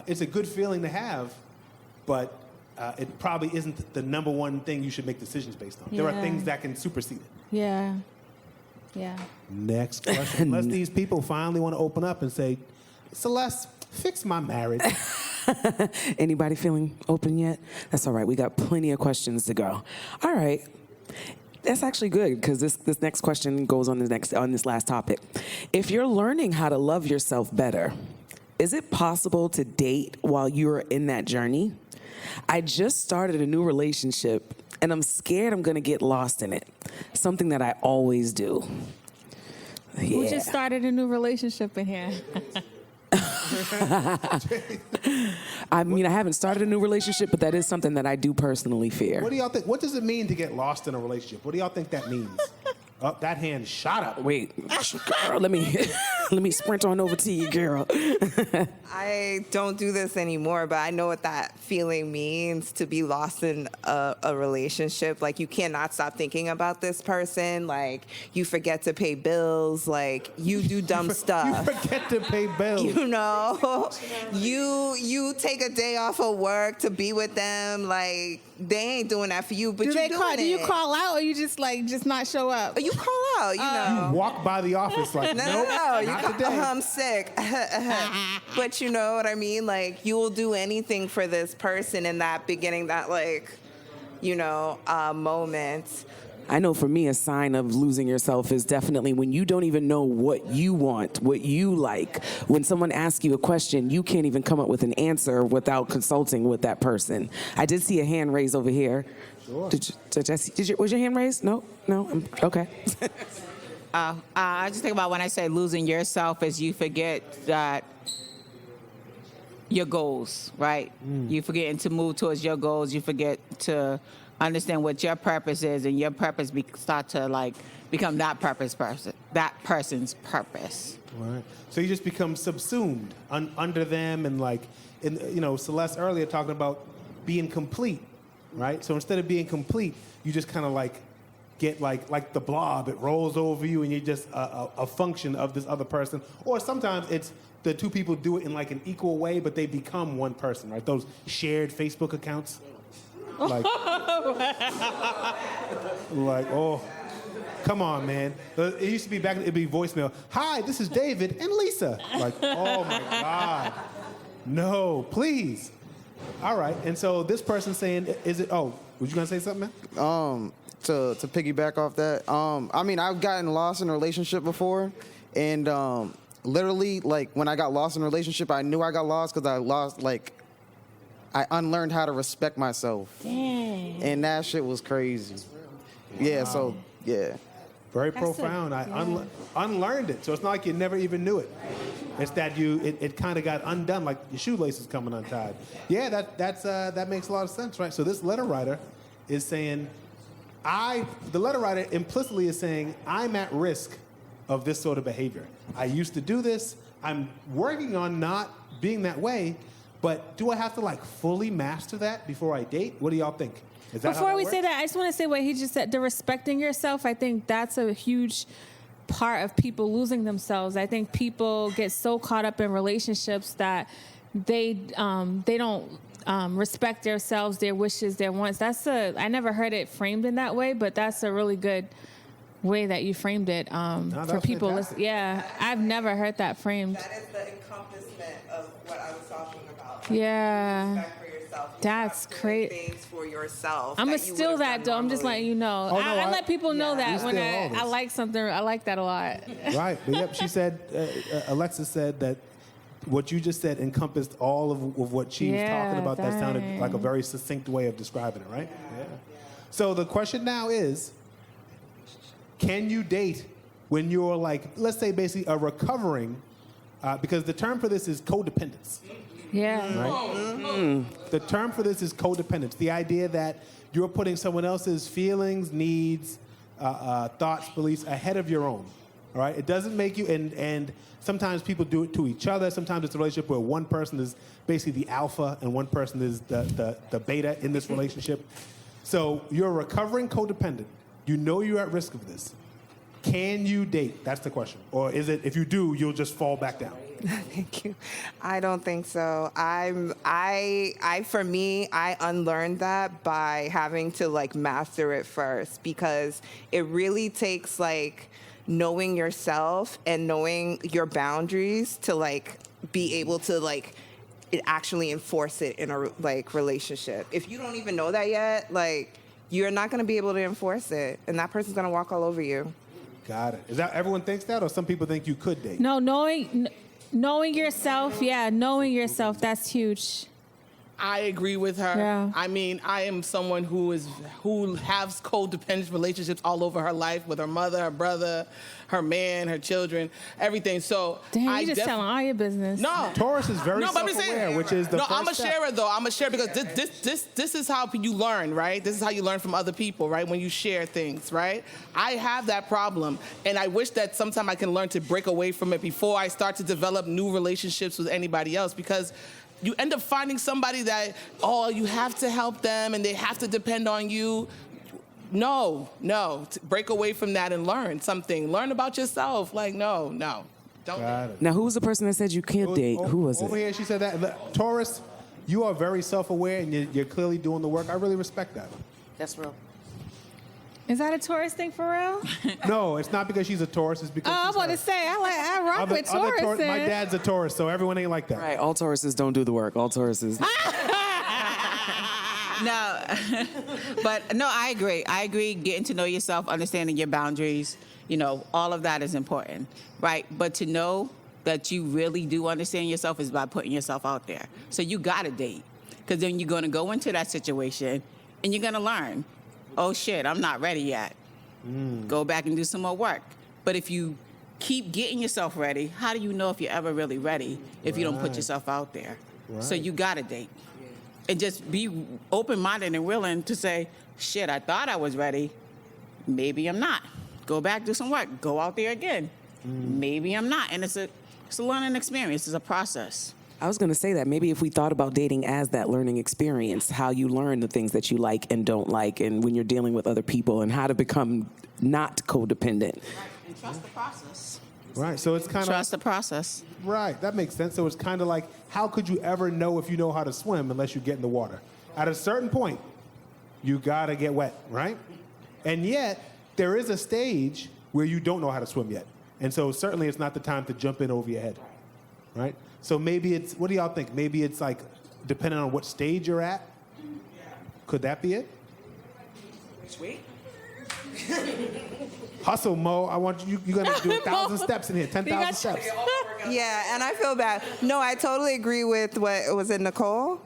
C: it's a good feeling to have, but it probably isn't the number one thing you should make decisions based on. There are things that can supersede it.
B: Yeah.
C: Next question. Unless these people finally want to open up and say, Celeste, fix my marriage.
A: Anybody feeling open yet? That's all right. We got plenty of questions to go. All right. That's actually good because this next question goes on this last topic. If you're learning how to love yourself better, is it possible to date while you're in that journey? I just started a new relationship and I'm scared I'm going to get lost in it. Something that I always do.
B: Who just started a new relationship in here?
A: I mean, I haven't started a new relationship, but that is something that I do personally fear.
C: What do y'all think? What does it mean to get lost in a relationship? What do y'all think that means? That hand shot up.
A: Wait, girl, let me... Let me sprint on over to you, girl.
E: I don't do this anymore, but I know what that feeling means to be lost in a relationship. Like, you cannot stop thinking about this person. Like, you forget to pay bills. Like, you do dumb stuff.
C: You forget to pay bills.
E: You know, you take a day off of work to be with them. Like, they ain't doing that for you, but
B: Do
E: you're
B: they call?
E: doing
B: Do you
E: it.
B: call out, or you just not show up?
E: You call out, you know.
C: Walk by the office like,
E: No,
C: nope,
E: no, you
C: not
E: go,
C: today.
E: I'm sick. But you know what I mean? Like, you will do anything for this person in that beginning, that, like, you know, moment.
A: I know for me, a sign of losing yourself is definitely when you don't even know what you want, what you like. When someone asks you a question, you can't even come up with an answer without consulting with that person. I did see a hand raised over here. Sure. Was your hand raised? No? Okay.
F: I just think about when I say losing yourself is you forget that your goals, right? You forgetting to move towards your goals. You forget to understand what your purpose is, and your purpose start to like become that person's purpose.
C: Right. So you just become subsumed under them, and like, Celeste earlier talking about being complete, right? So instead of being complete, you just kind of like get like the blob. It rolls over you, and you're just a function of this other person. Or sometimes it's the two people do it in like an equal way, but they become one person, right? Those shared Facebook accounts. Like, oh, come on, man. It used to be back, it'd be voicemail. Hi, this is David and Lisa. Like, oh my God. No, please. All right. And so this person's saying, was you gonna say something, man?
J: To piggyback off that, I mean, I've gotten lost in a relationship before, and literally, like, when I got lost in a relationship, I knew I got lost because I unlearned how to respect myself. Dang. And that shit was crazy. Yeah, so, yeah.
C: Very profound. I unlearned it. So it's not like you never even knew it. It's that it kind of got undone, like your shoelaces coming untied. Yeah, that makes a lot of sense, right? So this letter writer is saying, the letter writer implicitly is saying, I'm at risk of this sort of behavior. I used to do this. I'm working on not being that way. But do I have to like fully master that before I date? What do y'all think? Is that
B: Before
C: how that
B: we
C: works?
B: say that, I just want to say what he just said. The respecting yourself, I think that's a huge part of people losing themselves. I think people get so caught up in relationships that they don't respect themselves, their wishes, their wants. I never heard it framed in that way, but that's a really good way that you framed it for people.
C: Fantastic.
B: Yeah, I've never heard that framed.
E: That is the encompassment of what I was talking about.
B: Yeah.
E: Respect for yourself. You
B: That's
E: stop doing
B: great.
E: Things for yourself.
B: I'm gonna
E: that you
B: steal
E: would've
B: that
E: done
B: though. I'm just
E: normally.
B: letting you know.
C: Oh, no,
B: I let people know that
C: You
B: when
C: steal all
B: I
C: this.
B: like something, I like that a lot.
C: Right. But yep, she said, Alexis said that what you just said encompassed all of what she was talking about. That sounded
B: dang.
C: like a very succinct way of describing it, right? Yeah. So the question now is, can you date when you're like, let's say basically a recovering, because the term for this is codependence.
B: Yeah.
C: Right? The term for this is codependence. The idea that you're putting someone else's feelings, needs, thoughts, beliefs ahead of your own. All right? It doesn't make you, and sometimes people do it to each other. Sometimes it's a relationship where one person is basically the alpha and one person is the beta in this relationship. So you're a recovering codependent. You know you're at risk of this. Can you date? That's the question. Or is it, if you do, you'll just fall back down?
E: Thank you. I don't think so. For me, I unlearned that by having to like master it first, because it really takes like knowing yourself and knowing your boundaries to like be able to like actually enforce it in a like relationship. If you don't even know that yet, like you're not going to be able to enforce it, and that person's going to walk all over you.
C: Got it. Is that everyone thinks that, or some people think you could date?
B: No, knowing yourself, knowing yourself, that's huge.
D: I agree with her.
B: Yeah.
D: I mean, I am someone who has codependent relationships all over her life with her mother, her brother, her man, her children, everything. So
B: Damn,
D: I
B: you just telling all your business.
D: No.
C: Taurus is very
D: No, but I'm just
C: self-aware,
D: saying,
C: which is the
D: no,
C: first
D: I'm a
C: step.
D: sharer though. I'm a sharer because this is how you learn, right? This is how you learn from other people, right? When you share things, right? I have that problem, and I wish that sometime I can learn to break away from it before I start to develop new relationships with anybody else, because you end up finding somebody that, oh, you have to help them and they have to depend on you. No. Break away from that and learn something. Learn about yourself. Like, no. Don't.
C: Got it.
A: Now, who was the person that said you can't date? Who was
C: Over
A: it?
C: here, she said that. Look, Taurus, you are very self-aware and you're clearly doing the work. I really respect that.
F: That's real.
B: Is that a Taurus thing for real?
C: No, it's not because she's a Taurus. It's because
B: Oh, I
C: she's
B: want
C: her.
B: to say I rock with
C: Other
B: Taurus.
C: my dad's a Taurus, so everyone ain't like that.
A: Right, all Tauruses don't do the work. All Tauruses.
F: No, but no, I agree. I agree. Getting to know yourself, understanding your boundaries, all of that is important, right? But to know that you really do understand yourself is by putting yourself out there. So you got to date, because then you're going to go into that situation and you're going to learn, oh shit, I'm not ready yet. Go back and do some more work. But if you keep getting yourself ready, how do you know if you're ever really ready if you don't put yourself out there? So you got to date. And just be open-minded and willing to say, shit, I thought I was ready. Maybe I'm not. Go back, do some work. Go out there again. Maybe I'm not. And it's a learning experience. It's a process.
A: I was going to say that maybe if we thought about dating as that learning experience, how you learn the things that you like and don't like, and when you're dealing with other people, and how to become not codependent.
F: Right. And trust the process.
C: Right, so it's kind of...
F: Trust the process.
C: Right, that makes sense. So it's kind of like, how could you ever know if you know how to swim unless you get in the water? At a certain point, you gotta get wet, right? And yet, there is a stage where you don't know how to swim yet. And so certainly it's not the time to jump in over your head, right? So maybe it's, what do y'all think? Maybe it's like, depending on what stage you're at? Could that be it?
D: Sweet.
C: Hustle, Mo. I want you, you're gonna do 1,000 steps in here, 10,000 steps.
E: Yeah, and I feel bad. No, I totally agree with what was it, Nicole?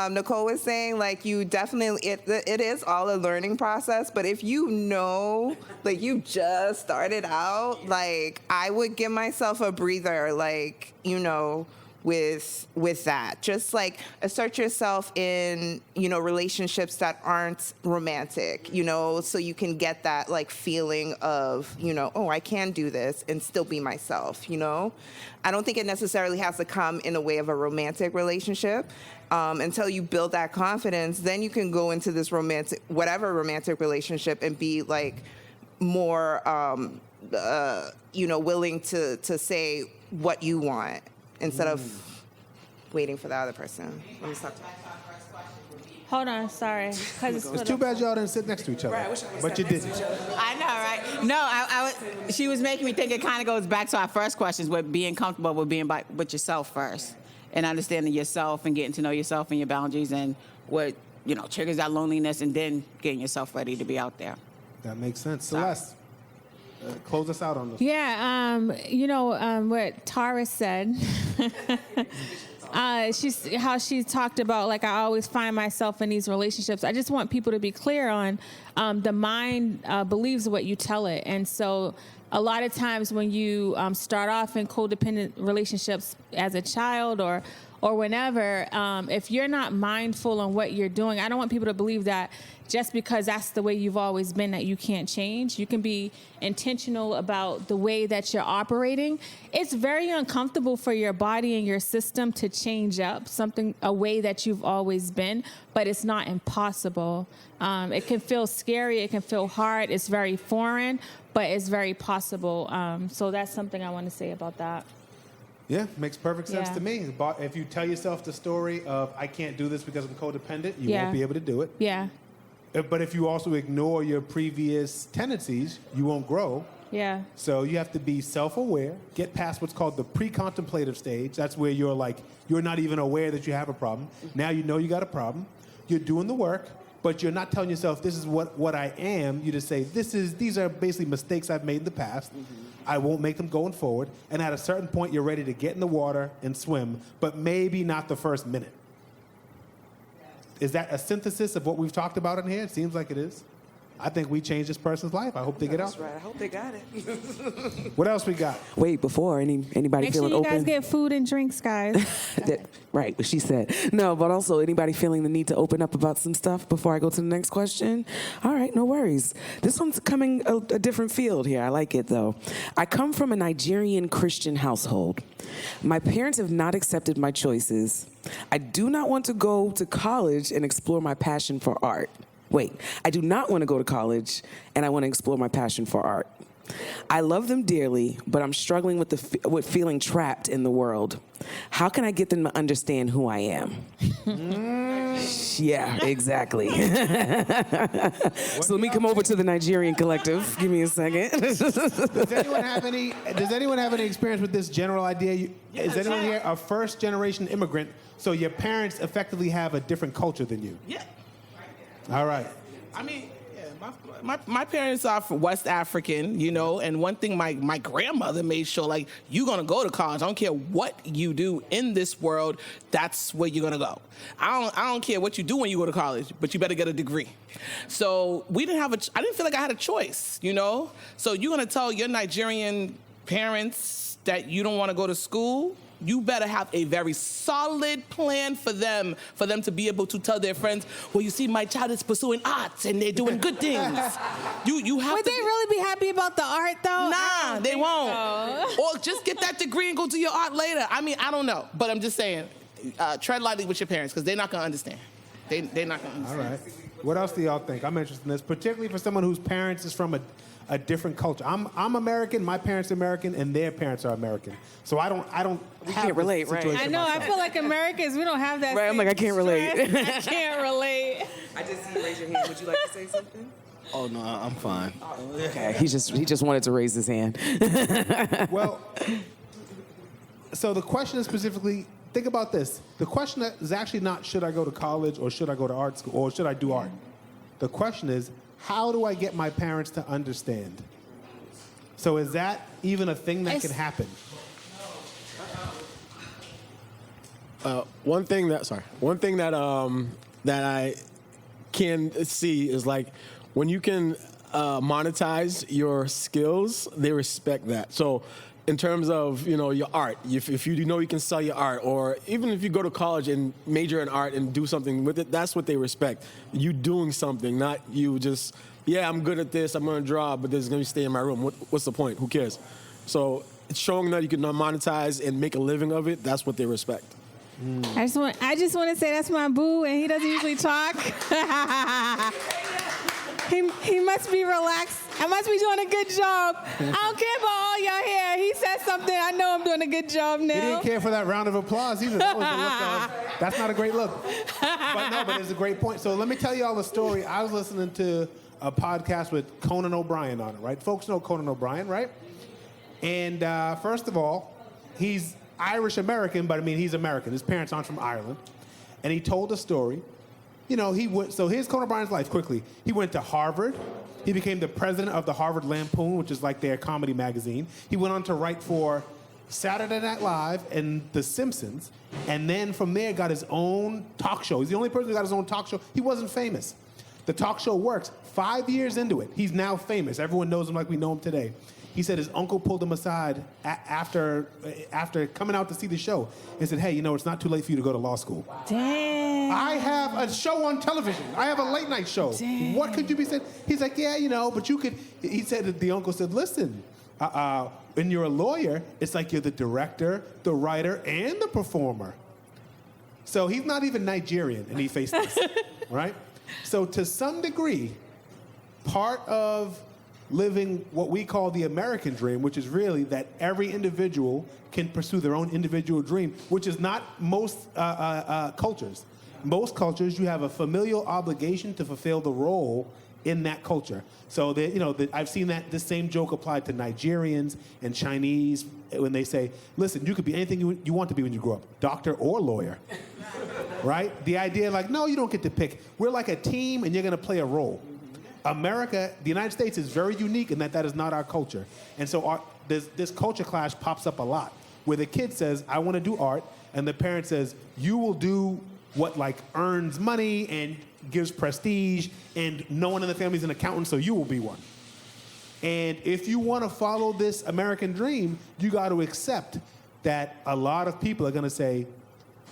E: Nicole was saying, like, you definitely, it is all a learning process, but if you know, like, you just started out, like, I would give myself a breather, like, with that. Just like assert yourself in, relationships that aren't romantic, so you can get that like feeling of, oh, I can do this and still be myself, I don't think it necessarily has to come in the way of a romantic relationship. Until you build that confidence, then you can go into this whatever romantic relationship and be like more, willing to say what you want instead of waiting for the other person. Let me stop.
B: Hold on, sorry.
C: It's too bad y'all didn't sit next to each other, but you didn't.
F: I know, right? No, she was making me think it kind of goes back to our first questions with being comfortable with being with yourself first and understanding yourself and getting to know yourself and your boundaries and what, triggers that loneliness, and then getting yourself ready to be out there.
C: That makes sense. Celeste, close us out on this.
B: Yeah, what Tara said. How she talked about, like, I always find myself in these relationships. I just want people to be clear on the mind believes what you tell it. And so a lot of times when you start off in codependent relationships as a child or whenever, if you're not mindful on what you're doing, I don't want people to believe that just because that's the way you've always been that you can't change. You can be intentional about the way that you're operating. It's very uncomfortable for your body and your system to change up a way that you've always been, but it's not impossible. It can feel scary, it can feel hard, it's very foreign, but it's very possible. So that's something I want to say about that.
C: Yeah, makes perfect sense
B: Yeah.
C: to me. If you tell yourself the story of, I can't do this because I'm codependent, you won't be able to do it.
B: Yeah.
C: But if you also ignore your previous tendencies, you won't grow.
B: Yeah.
C: So you have to be self-aware, get past what's called the pre-contemplative stage. That's where you're not even aware that you have a problem. Now you know you got a problem. You're doing the work, but you're not telling yourself, this is what I am. You just say, these are basically mistakes I've made in the past. I won't make them going forward. And at a certain point, you're ready to get in the water and swim, but maybe not the first minute. Is that a synthesis of what we've talked about in here? It seems like it is. I think we changed this person's life. I hope they get out.
A: That's right. I hope they got it.
C: What else we got?
A: Wait, before anybody
B: Make sure
A: feeling
B: you
A: open?
B: guys get food and drinks, guys.
A: Right, what she said. No, but also anybody feeling the need to open up about some stuff before I go to the next question? All right, no worries. This one's coming a different field here. I like it though. I come from a Nigerian Christian household. My parents have not accepted my choices. I do not want to go to college and explore my passion for art. Wait, I do not want to go to college, and I want to explore my passion for art. I love them dearly, but I'm struggling with feeling trapped in the world. How can I get them to understand who I am? Yeah, exactly. So let me come over to the Nigerian collective. Give me a second.
C: Does anyone have any experience with this general idea? Is anyone here a first-generation immigrant, so your parents effectively have a different culture than you?
D: Yeah.
C: All right.
D: I mean, yeah, my parents are West African, you know, and one thing my grandmother made sure, like, you're going to go to college. I don't care what you do in this world, that's where you're going to go. I don't care what you do when you go to college, but you better get a degree. So I didn't feel like I had a choice, you know? So you're going to tell your Nigerian parents that you don't want to go to school? You better have a very solid plan for them to be able to tell their friends, well, you see, my child is pursuing arts and they're doing good things. You have
B: Would they really be happy about the art, though?
D: Nah, they won't.
B: So.
D: Or just get that degree and go do your art later. I mean, I don't know. But I'm just saying, tread lightly with your parents because they're not going to understand. They're not going to understand.
C: All right. What else do y'all think? I'm interested in this, particularly for someone whose parents is from a different culture. I'm American, my parents are American, and their parents are American. So I don't
A: We can't relate, right?
B: I know. I feel like Americans, we don't have that.
A: Right, I'm like, I can't relate.
B: I can't relate.
A: I just see you raise your hand. Would you like to say something?
G: Oh no, I'm fine.
A: Okay, he just wanted to raise his hand.
C: Well, so the question is specifically, think about this. The question is actually not should I go to college or should I go to art school or should I do art? The question is, how do I get my parents to understand? So is that even a thing that can happen?
K: One thing that that I can see is like when you can monetize your skills, they respect that. So in terms of, you know, your art, if you know you can sell your art, or even if you go to college and major in art and do something with it, that's what they respect. You doing something, not you just, yeah, I'm good at this, I'm gonna draw, but this is gonna stay in my room. What's the point? Who cares? So it's showing that you can monetize and make a living of it, that's what they respect.
B: I just want to say that's my boo, and he doesn't usually talk. He must be relaxed. I must be doing a good job. I don't care about all y'all here. He said something. I know I'm doing a good job now.
C: He didn't care for that round of applause either. That was the look of, that's not a great look. But it's a great point. So let me tell you all a story. I was listening to a podcast with Conan O'Brien on it, right? Folks know Conan O'Brien, right? And first of all, he's Irish-American, but I mean, he's American. His parents aren't from Ireland. And he told a story. You know, so here's Conan O'Brien's life quickly. He went to Harvard. He became the president of the Harvard Lampoon, which is like their comedy magazine. He went on to write for Saturday Night Live and The Simpsons. And then from there got his own talk show. He's the only person who got his own talk show. He wasn't famous. The talk show works. 5 years into it, he's now famous. Everyone knows him like we know him today. He said his uncle pulled him aside after coming out to see the show and said, hey, you know, it's not too late for you to go to law school.
B: Damn.
C: I have a show on television. I have a late night show.
B: Damn.
C: What could you be saying? He's like, yeah, you know, but you could. He said that the uncle said, listen, when you're a lawyer, it's like you're the director, the writer, and the performer. So he's not even Nigerian, and he faced this, right? So to some degree, part of living what we call the American dream, which is really that every individual can pursue their own individual dream, which is not most cultures. Most cultures, you have a familial obligation to fulfill the role in that culture. So I've seen this same joke applied to Nigerians and Chinese when they say, listen, you could be anything you want to be when you grow up, doctor or lawyer, right? The idea like, no, you don't get to pick. We're like a team and you're gonna play a role. America, the United States is very unique in that is not our culture. And so this culture clash pops up a lot, where the kid says, I want to do art, and the parent says, you will do what like earns money and gives prestige, and no one in the family is an accountant, so you will be one. And if you want to follow this American dream, you got to accept that a lot of people are going to say,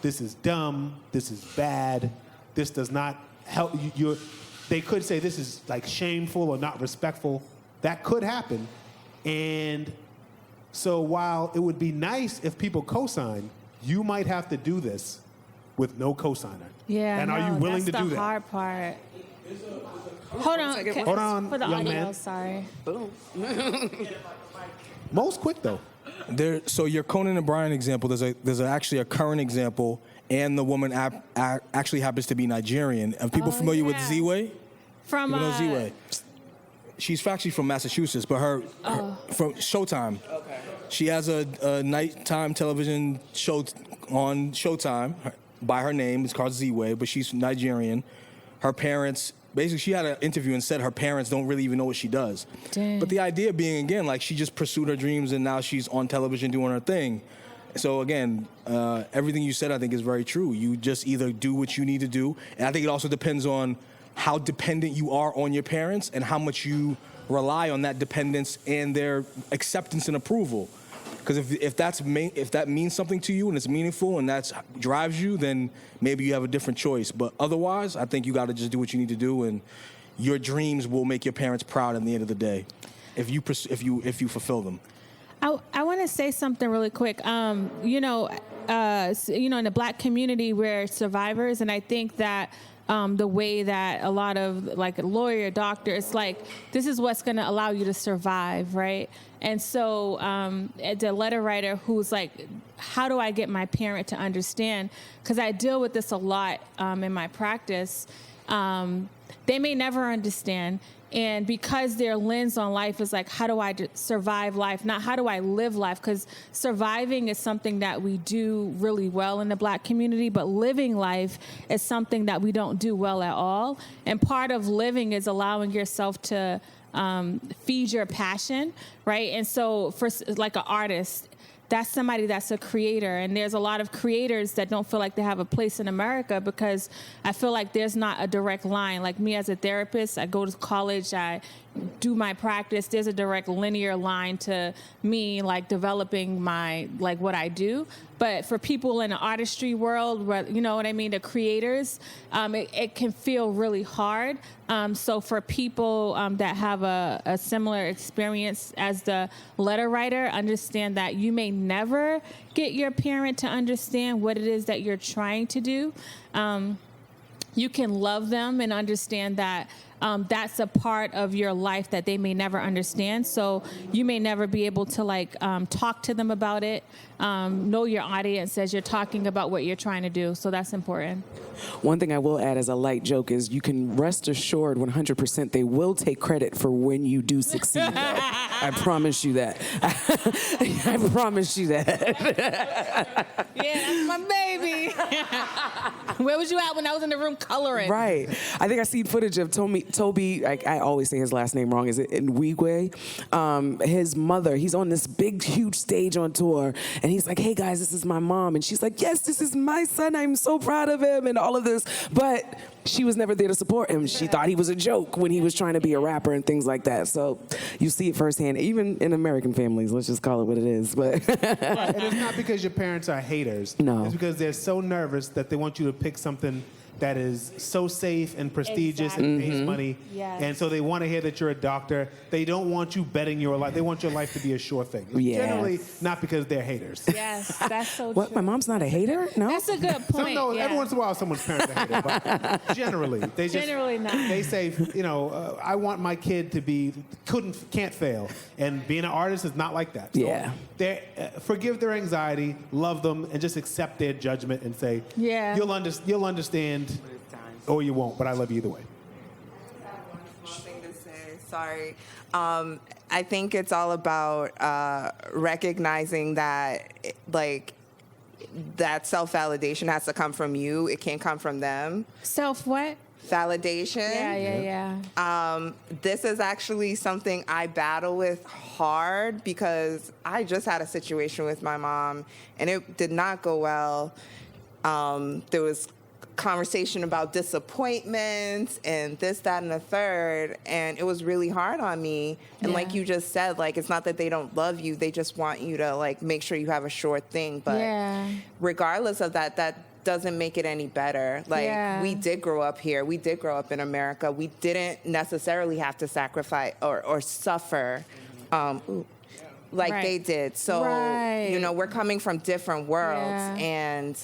C: this is dumb, this is bad, this does not help you. They could say this is like shameful or not respectful. That could happen. And so while it would be nice if people co-sign, you might have to do this with no cosigner.
B: Yeah.
C: And are you willing to do
B: That's
C: that?
B: the hard part. Hold on.
C: Hold on,
B: For the
C: young
B: audio,
C: man.
B: sorry.
A: Boom.
C: Most quick though.
G: So your Conan O'Brien example, there's actually a current example, and the woman actually happens to be Nigerian. Are people familiar with Z-Way?
B: From
G: You know Z-Way? She's actually from Massachusetts, but her from Showtime. Okay. She has a nighttime television show on Showtime by her name. It's called Z-Way, but she's Nigerian. Her parents, basically, she had an interview and said her parents don't really even know what she does.
B: Dang.
G: But the idea being, again, like she just pursued her dreams and now she's on television doing her thing. So again, everything you said, I think, is very true. You just either do what you need to do, and I think it also depends on how dependent you are on your parents and how much you rely on that dependence and their acceptance and approval. Because if that means something to you and it's meaningful and that drives you, then maybe you have a different choice. But otherwise, I think you got to just do what you need to do, and your dreams will make your parents proud at the end of the day, if you fulfill them.
B: I want to say something really quick. In the Black community, we're survivors, and I think that the way that a lot of like a lawyer, doctor, it's like this is what's going to allow you to survive, right? And so the letter writer who's like, how do I get my parent to understand? Because I deal with this a lot in my practice. They may never understand. And because their lens on life is like, how do I survive life, not how do I live life? Because surviving is something that we do really well in the Black community, but living life is something that we don't do well at all. And part of living is allowing yourself to feed your passion, right? And so for like an artist, that's somebody that's a creator. And there's a lot of creators that don't feel like they have a place in America because I feel like there's not a direct line. Like me as a therapist, I go to college, I do my practice. There's a direct linear line to me, like developing my, like what I do. But for people in the artistry world, where, you know what I mean, the creators, it can feel really hard. So for people that have a similar experience as the letter writer, understand that you may never get your parent to understand what it is that you're trying to do. You can love them and understand that that's a part of your life that they may never understand. So you may never be able to talk to them about it. Know your audience as you're talking about what you're trying to do. So that's important.
A: One thing I will add as a light joke is you can rest assured 100% they will take credit for when you do succeed, though. I promise you that. I promise you that.
B: Yeah, that's my baby. Where was you at when I was in the room coloring?
A: Right. I think I seen footage of Toby, I always say his last name wrong, is it Nwigwe? His mother, he's on this big, huge stage on tour, and he's like, hey guys, this is my mom. And she's like, yes, this is my son. I'm so proud of him and all of this. But she was never there to support him. She thought he was a joke when he was trying to be a rapper and things like that. So you see it firsthand, even in American families. Let's just call it what it is. But
C: And it's not because your parents are haters.
A: No.
C: It's because they're so nervous that they want you to pick something that is so safe and prestigious and pays money.
B: Yes.
C: And so they want to hear that you're a doctor. They don't want you betting your life. They want your life to be a sure thing. It's generally not because they're haters.
B: Yes, that's so
A: what?
B: true.
A: My mom's not a hater? No.
B: That's a good point. Yeah.
C: Every once in a while, someone's parents are haters, but generally, they just
B: Generally not.
C: They say, I want my kid to be can't fail, and being an artist is not like that. So
A: Yeah.
C: Forgive their anxiety, love them, and just accept their judgment and say,
B: Yeah.
C: you'll understand, or you won't. But I love you either way.
E: One thing to say, sorry. I think it's all about recognizing that, that self-validation has to come from you. It can't come from them.
B: Self what?
E: Validation.
B: Yeah.
E: This is actually something I battle with hard because I just had a situation with my mom, and it did not go well. There was conversation about disappointments and this, that, and the third, and it was really hard on me. And like you just said, like, it's not that they don't love you, they just want you to like make sure you have a sure thing. But regardless of that, that doesn't make it any better. Like, we did grow up here, we did grow up in America, we didn't necessarily have to sacrifice or suffer like they did. So you know, we're coming from different worlds, and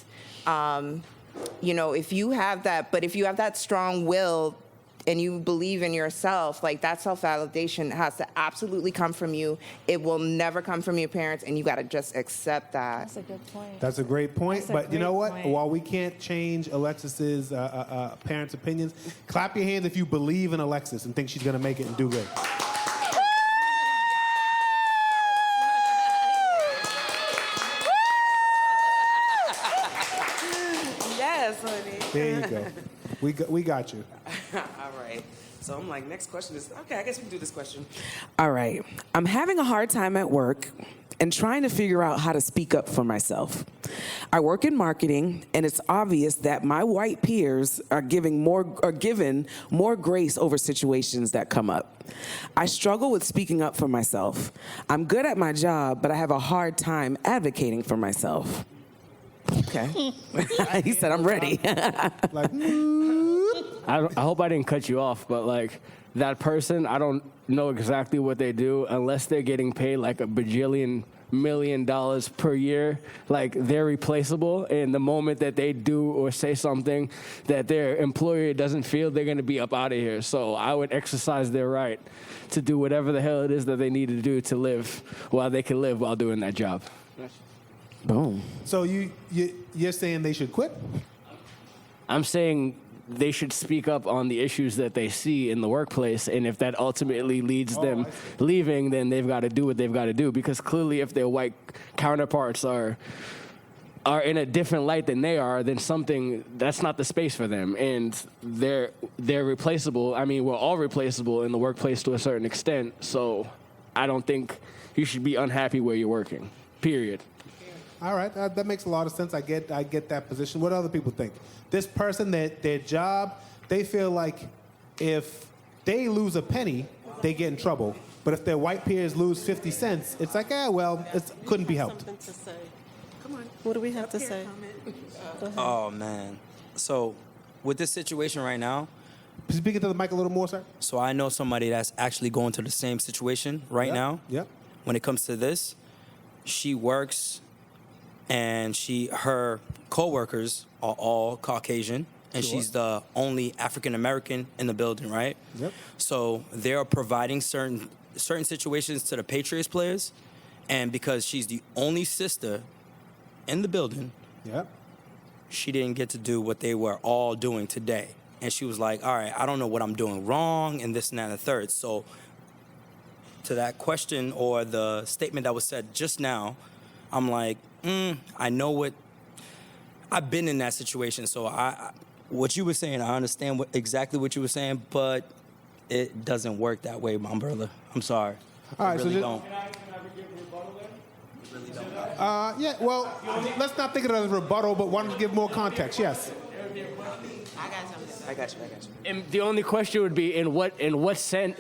E: you know, if you have that strong will and you believe in yourself, like, that self-validation has to absolutely come from you. It will never come from your parents, and you got to just accept that.
B: That's a good point.
C: That's a great point. But you know what? While we can't change Alexis's parents' opinions, clap your hands if you believe in Alexis and think she's going to make it and do good.
A: Yes, honey.
C: There you go. We got you.
A: All right. So I'm like, next question is, okay, I guess we can do this question. All right. I'm having a hard time at work and trying to figure out how to speak up for myself. I work in marketing, and it's obvious that my white peers are given more grace over situations that come up. I struggle with speaking up for myself. I'm good at my job, but I have a hard time advocating for myself. Okay. He said, I'm ready.
C: Like,
H: I hope I didn't cut you off, but like, that person, I don't know exactly what they do unless they're getting paid like $1 bajillion million per year. Like, they're replaceable, and the moment that they do or say something that their employer doesn't feel, they're going to be up out of here. So I would exercise their right to do whatever the hell it is that they need to do to live while they can live while doing that job.
A: Boom.
C: so you're saying they should quit?
H: I'm saying they should speak up on the issues that they see in the workplace, and if that ultimately leads them leaving, then they've got to do what they've got to do, because clearly if their white counterparts are in a different light than they are, then something, that's not the space for them, and they're replaceable. I mean, we're all replaceable in the workplace to a certain extent, so I don't think you should be unhappy where you're working, period.
C: All right, that makes a lot of sense. I get that position. What do other people think? This person, their job, they feel like if they lose a penny, they get in trouble. But if their white peers lose 50 cents, it's like, well, it couldn't be helped.
L: Something to say. Come on. What do we have to say? Go ahead.
M: Oh, man. So with this situation right now,
C: Speak into the mic a little more, sir.
M: so I know somebody that's actually going through the same situation right now.
C: Yep.
M: When it comes to this, she works, and her coworkers are all Caucasian, and she's the only African American in the building, right?
C: Yep.
M: So they're providing certain situations to the Patriots players, and because she's the only sister in the building,
C: Yep.
M: she didn't get to do what they were all doing today. And she was like, all right, I don't know what I'm doing wrong, and this and that and the third. So to that question or the statement that was said just now, I'm like, I know I've been in that situation. So what you were saying, I understand exactly what you were saying, but it doesn't work that way, my brother. I'm sorry.
C: All right,
M: I really
C: so
M: don't.
C: Yeah, well, let's not think of it as a rebuttal, but why don't you give more context? Yes.
A: I got you.
H: And the only question would be, in what sense?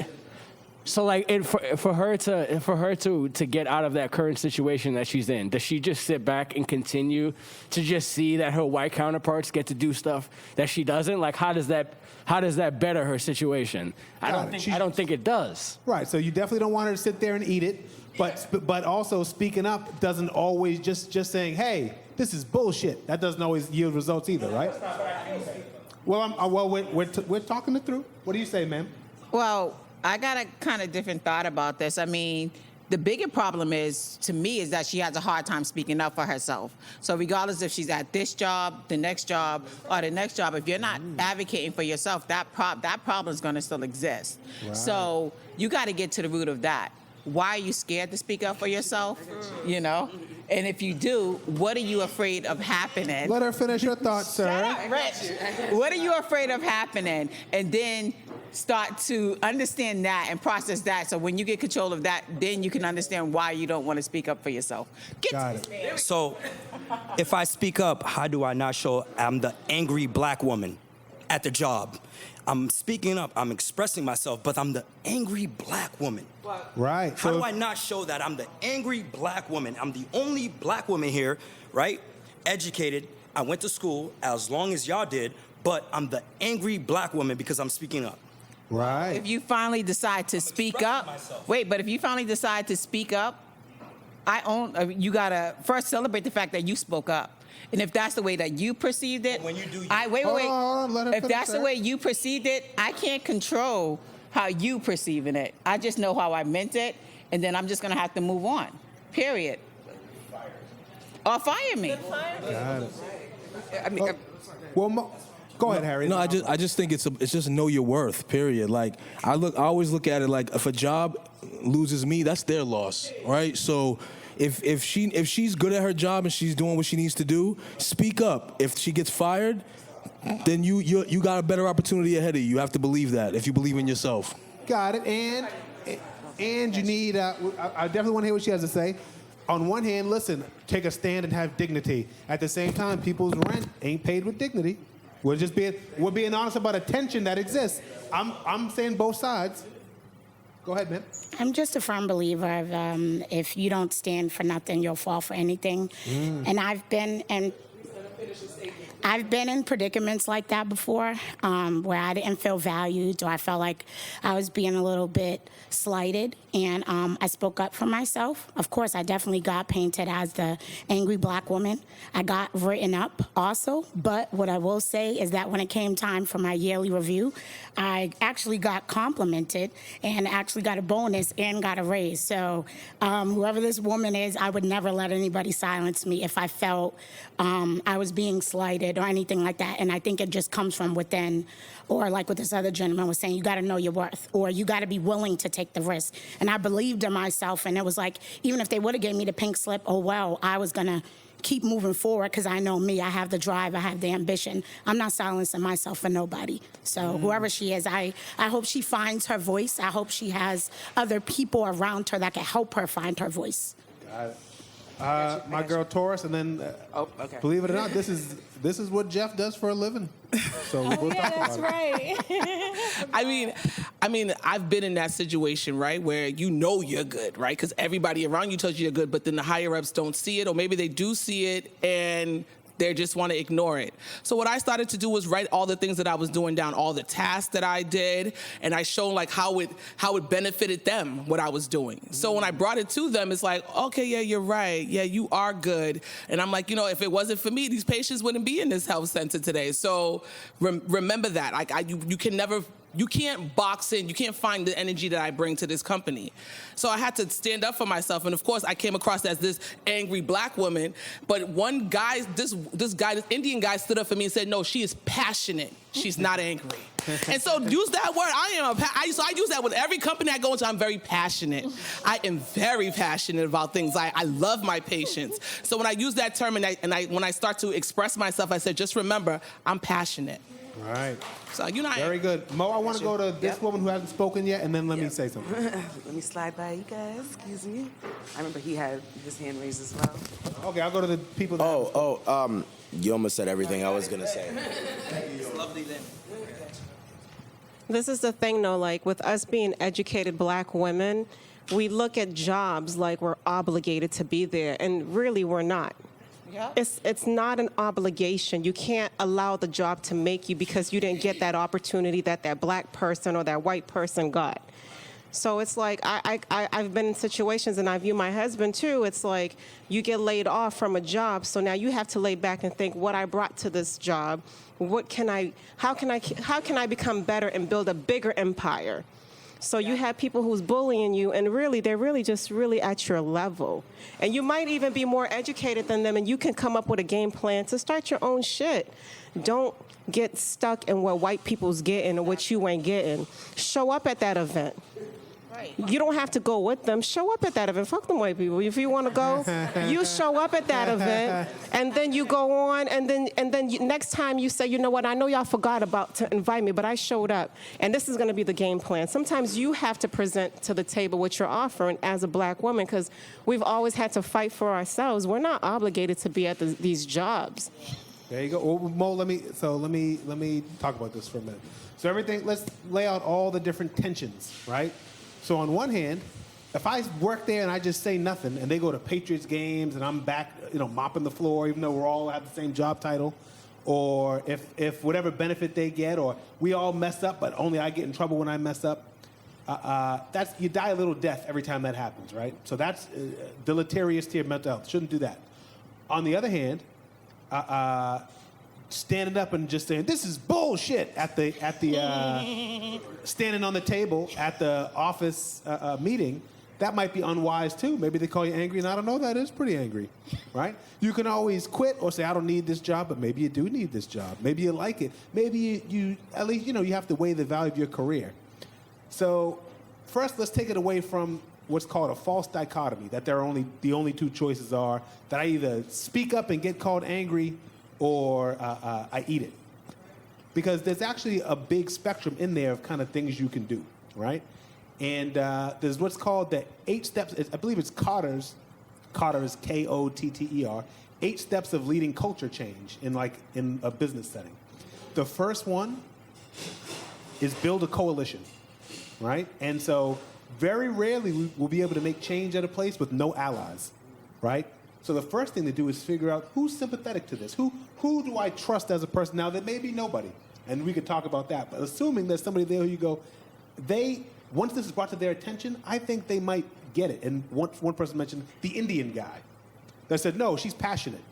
H: So like, for her to get out of that current situation that she's in, does she just sit back and continue to just see that her white counterparts get to do stuff that she doesn't? Like, how does that better her situation? I don't think it does.
C: Right. So you definitely don't want her to sit there and eat it, but also speaking up doesn't always just saying, hey, this is bullshit. That doesn't always yield results either, right? Well, we're talking it through. What do you say, ma'am?
F: Well, I got a kind of different thought about this. I mean, the bigger problem to me, is that she has a hard time speaking up for herself. So regardless if she's at this job, the next job, or the next job, if you're not advocating for yourself, that problem is going to still exist. Right. So you got to get to the root of that. Why are you scared to speak up for yourself? You know? And if you do, what are you afraid of happening?
C: Let her finish her thought, sir.
F: Shut up, Rich. What are you afraid of happening? And then start to understand that and process that. So when you get control of that, then you can understand why you don't want to speak up for yourself.
C: Got it.
M: So, if I speak up, how do I not show I'm the angry black woman at the job? I'm speaking up, I'm expressing myself, but I'm the angry black woman.
C: Right.
M: How do I not show that I'm the angry black woman? I'm the only black woman here, right? Educated. I went to school as long as y'all did, but I'm the angry black woman because I'm speaking up.
C: Right.
F: If you finally decide to speak up, but if you finally decide to speak up, you gotta first celebrate the fact that you spoke up. And if that's the way that you perceived it,
M: when you do,
F: wait.
C: Hold on, let her
F: If
C: finish
F: that's the
C: that.
F: way you perceived it, I can't control how you perceiving it. I just know how I meant it, and then I'm just gonna have to move on. Period. Or fire me.
C: Got it.
E: I mean,
C: Go ahead, Harry.
G: No, I just think it's just know your worth. Period. Like I always look at it like if a job loses me, that's their loss, right? So if she's good at her job and she's doing what she needs to do, speak up. If she gets fired, then you got a better opportunity ahead of you. You have to believe that if you believe in yourself.
C: Got it. And you need. I definitely want to hear what she has to say. On one hand, listen, take a stand and have dignity. At the same time, people's rent ain't paid with dignity. We're being honest about a tension that exists. I'm saying both sides. Go ahead, man.
N: I'm just a firm believer of if you don't stand for nothing, you'll fall for anything. And I've been in predicaments like that before, where I didn't feel valued or I felt like I was being a little bit slighted, and I spoke up for myself. Of course, I definitely got painted as the angry black woman. I got written up also, but what I will say is that when it came time for my yearly review, I actually got complimented and actually got a bonus and got a raise. So whoever this woman is, I would never let anybody silence me if I felt I was being slighted or anything like that. And I think it just comes from within, or like what this other gentleman was saying, you got to know your worth, or you got to be willing to take the risk. And I believed in myself, and it was like, even if they would have gave me the pink slip, oh well, I was going to keep moving forward because I know me. I have the drive. I have the ambition. I'm not silencing myself for nobody. So whoever she is, I hope she finds her voice. I hope she has other people around her that can help her find her voice.
C: Got it. My girl Taurus, and then
E: okay.
C: Believe it or not, this is what Jeff does for a living. So we'll talk about
B: That's
C: it.
B: right.
D: I mean, I've been in that situation, right, where you know you're good, right? Because everybody around you tells you you're good, but then the higher ups don't see it, or maybe they do see it and they just want to ignore it. So what I started to do was write all the things that I was doing down, all the tasks that I did, and I showed like how it benefited them, what I was doing. So when I brought it to them, it's like, okay, yeah, you're right. Yeah, you are good. And I'm like, if it wasn't for me, these patients wouldn't be in this health center today. So remember that. You can't box in. You can't find the energy that I bring to this company. So I had to stand up for myself. And of course, I came across as this angry black woman. But one guy, this Indian guy stood up for me and said, no, she is passionate. She's not angry. And so use that word. So I use that with every company I go into. I'm very passionate. I am very passionate about things. I love my patients. So when I use that term when I start to express myself, I said, just remember, I'm passionate.
C: All right.
D: So you're not
C: Very good. Mo, I want to go to this woman who hasn't spoken yet, and then let me say something.
A: Let me slide by you guys. Excuse me. I remember he had his hand raised as well.
C: Okay, I'll go to the people that
I: You almost said everything I was gonna say.
M: It's lovely then.
L: This is the thing, though, like with us being educated black women, we look at jobs like we're obligated to be there, and really we're not.
F: Yeah.
L: It's not an obligation. You can't allow the job to make you because you didn't get that opportunity that black person or that white person got. So it's like I've been in situations, and I view my husband too. It's like you get laid off from a job, so now you have to lay back and think what I brought to this job. How can I become better and build a bigger empire? So you have people who's bullying you, and they're really just at your level. And you might even be more educated than them, and you can come up with a game plan to start your own shit. Don't get stuck in what white people's getting or what you ain't getting. Show up at that event. You don't have to go with them. Show up at that event. Fuck them white people. If you want to go, you show up at that event, and then you go on, and then next time you say, you know what, I know y'all forgot about to invite me, but I showed up, and this is going to be the game plan. Sometimes you have to present to the table what you're offering as a black woman, because we've always had to fight for ourselves. We're not obligated to be at these jobs.
C: There you go. Well, Mo, let me talk about this for a minute. So let's lay out all the different tensions, right? So on one hand, if I work there and I just say nothing, and they go to Patriots games and I'm back, mopping the floor, even though we're all have the same job title, or if whatever benefit they get, or we all mess up, but only I get in trouble when I mess up, you die a little death every time that happens, right? So that's deleterious to your mental health. Shouldn't do that. On the other hand, standing up and just saying this is bullshit at the standing on the table at the office meeting, that might be unwise too. Maybe they call you angry, and I don't know, that is pretty angry, right? You can always quit or say I don't need this job, but maybe you do need this job. Maybe you like it. Maybe you at least you have to weigh the value of your career. So first, let's take it away from what's called a false dichotomy, that the only two choices are that I either speak up and get called angry, or I eat it. Because there's actually a big spectrum in there of kind of things you can do, right? And there's what's called the 8 steps, I believe it's Kotter's Kotter, 8 steps of leading culture change in a business setting. The first one is build a coalition, right? And so very rarely we'll be able to make change at a place with no allies, right? So the first thing to do is figure out who's sympathetic to this. Who do I trust as a person? Now, there may be nobody, and we could talk about that. But assuming there's somebody there who you go, once this is brought to their attention, I think they might get it. And one person mentioned the Indian guy. They said, no, she's passionate.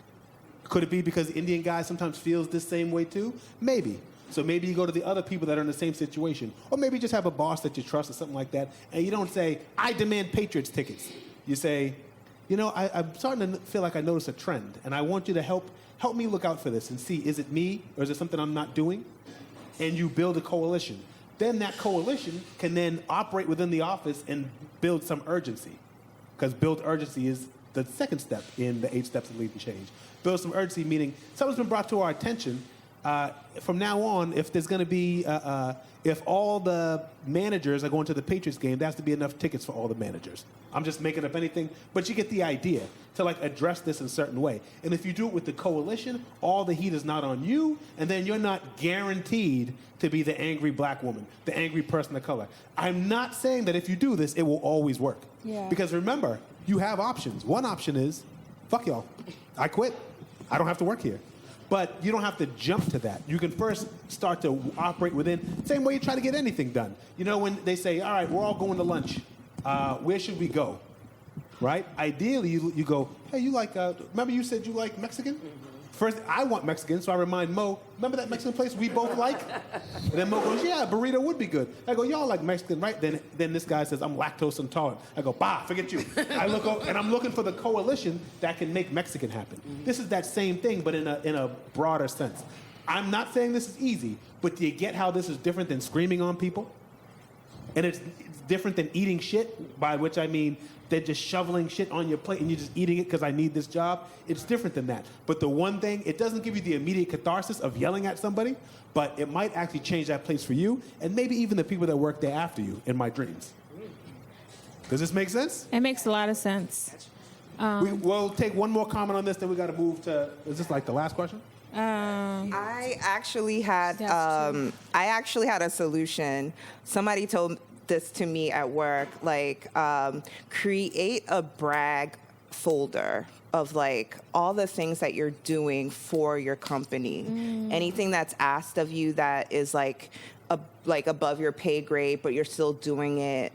C: Could it be because the Indian guy sometimes feels this same way too? Maybe. So maybe you go to the other people that are in the same situation. Or maybe you just have a boss that you trust or something like that. And you don't say, I demand Patriots tickets. You say, I'm starting to feel like I notice a trend, and I want you to help me look out for this and see, is it me or is it something I'm not doing? And you build a coalition. Then that coalition can then operate within the office and build some urgency, because build urgency is the second step in the 8 steps of leading change. Build some urgency, meaning something's been brought to our attention. From now on, if there's going to be, if all the managers are going to the Patriots game, there has to be enough tickets for all the managers. I'm just making up anything, but you get the idea to address this in a certain way. And if you do it with the coalition, all the heat is not on you, and then you're not guaranteed to be the angry black woman, the angry person of color. I'm not saying that if you do this, it will always work.
B: Yeah.
C: Because remember, you have options. One option is, fuck y'all, I quit. I don't have to work here. But you don't have to jump to that. You can first start to operate within, same way you try to get anything done. When they say, all right, we're all going to lunch. Where should we go? Right? Ideally, you go, hey, remember you said you like Mexican? First, I want Mexican, so I remind Mo, remember that Mexican place we both like? And then Mo goes, yeah, burrito would be good. I go, y'all like Mexican, right? Then this guy says, I'm lactose intolerant. I go, bah, forget you. I look over, and I'm looking for the coalition that can make Mexican happen. This is that same thing, but in a broader sense. I'm not saying this is easy, but do you get how this is different than screaming on people? And it's different than eating shit, by which I mean they're just shoveling shit on your plate and you're just eating it because I need this job. It's different than that. But the one thing, it doesn't give you the immediate catharsis of yelling at somebody, but it might actually change that place for you and maybe even the people that work there after you in my dreams. Does this make sense?
B: It makes a lot of sense.
C: We'll take one more comment on this, then we got to move to, is this the last question?
E: I actually had a solution. Somebody told this to me at work, create a brag folder of all the things that you're doing for your company. Anything that's asked of you that is above your pay grade, but you're still doing it.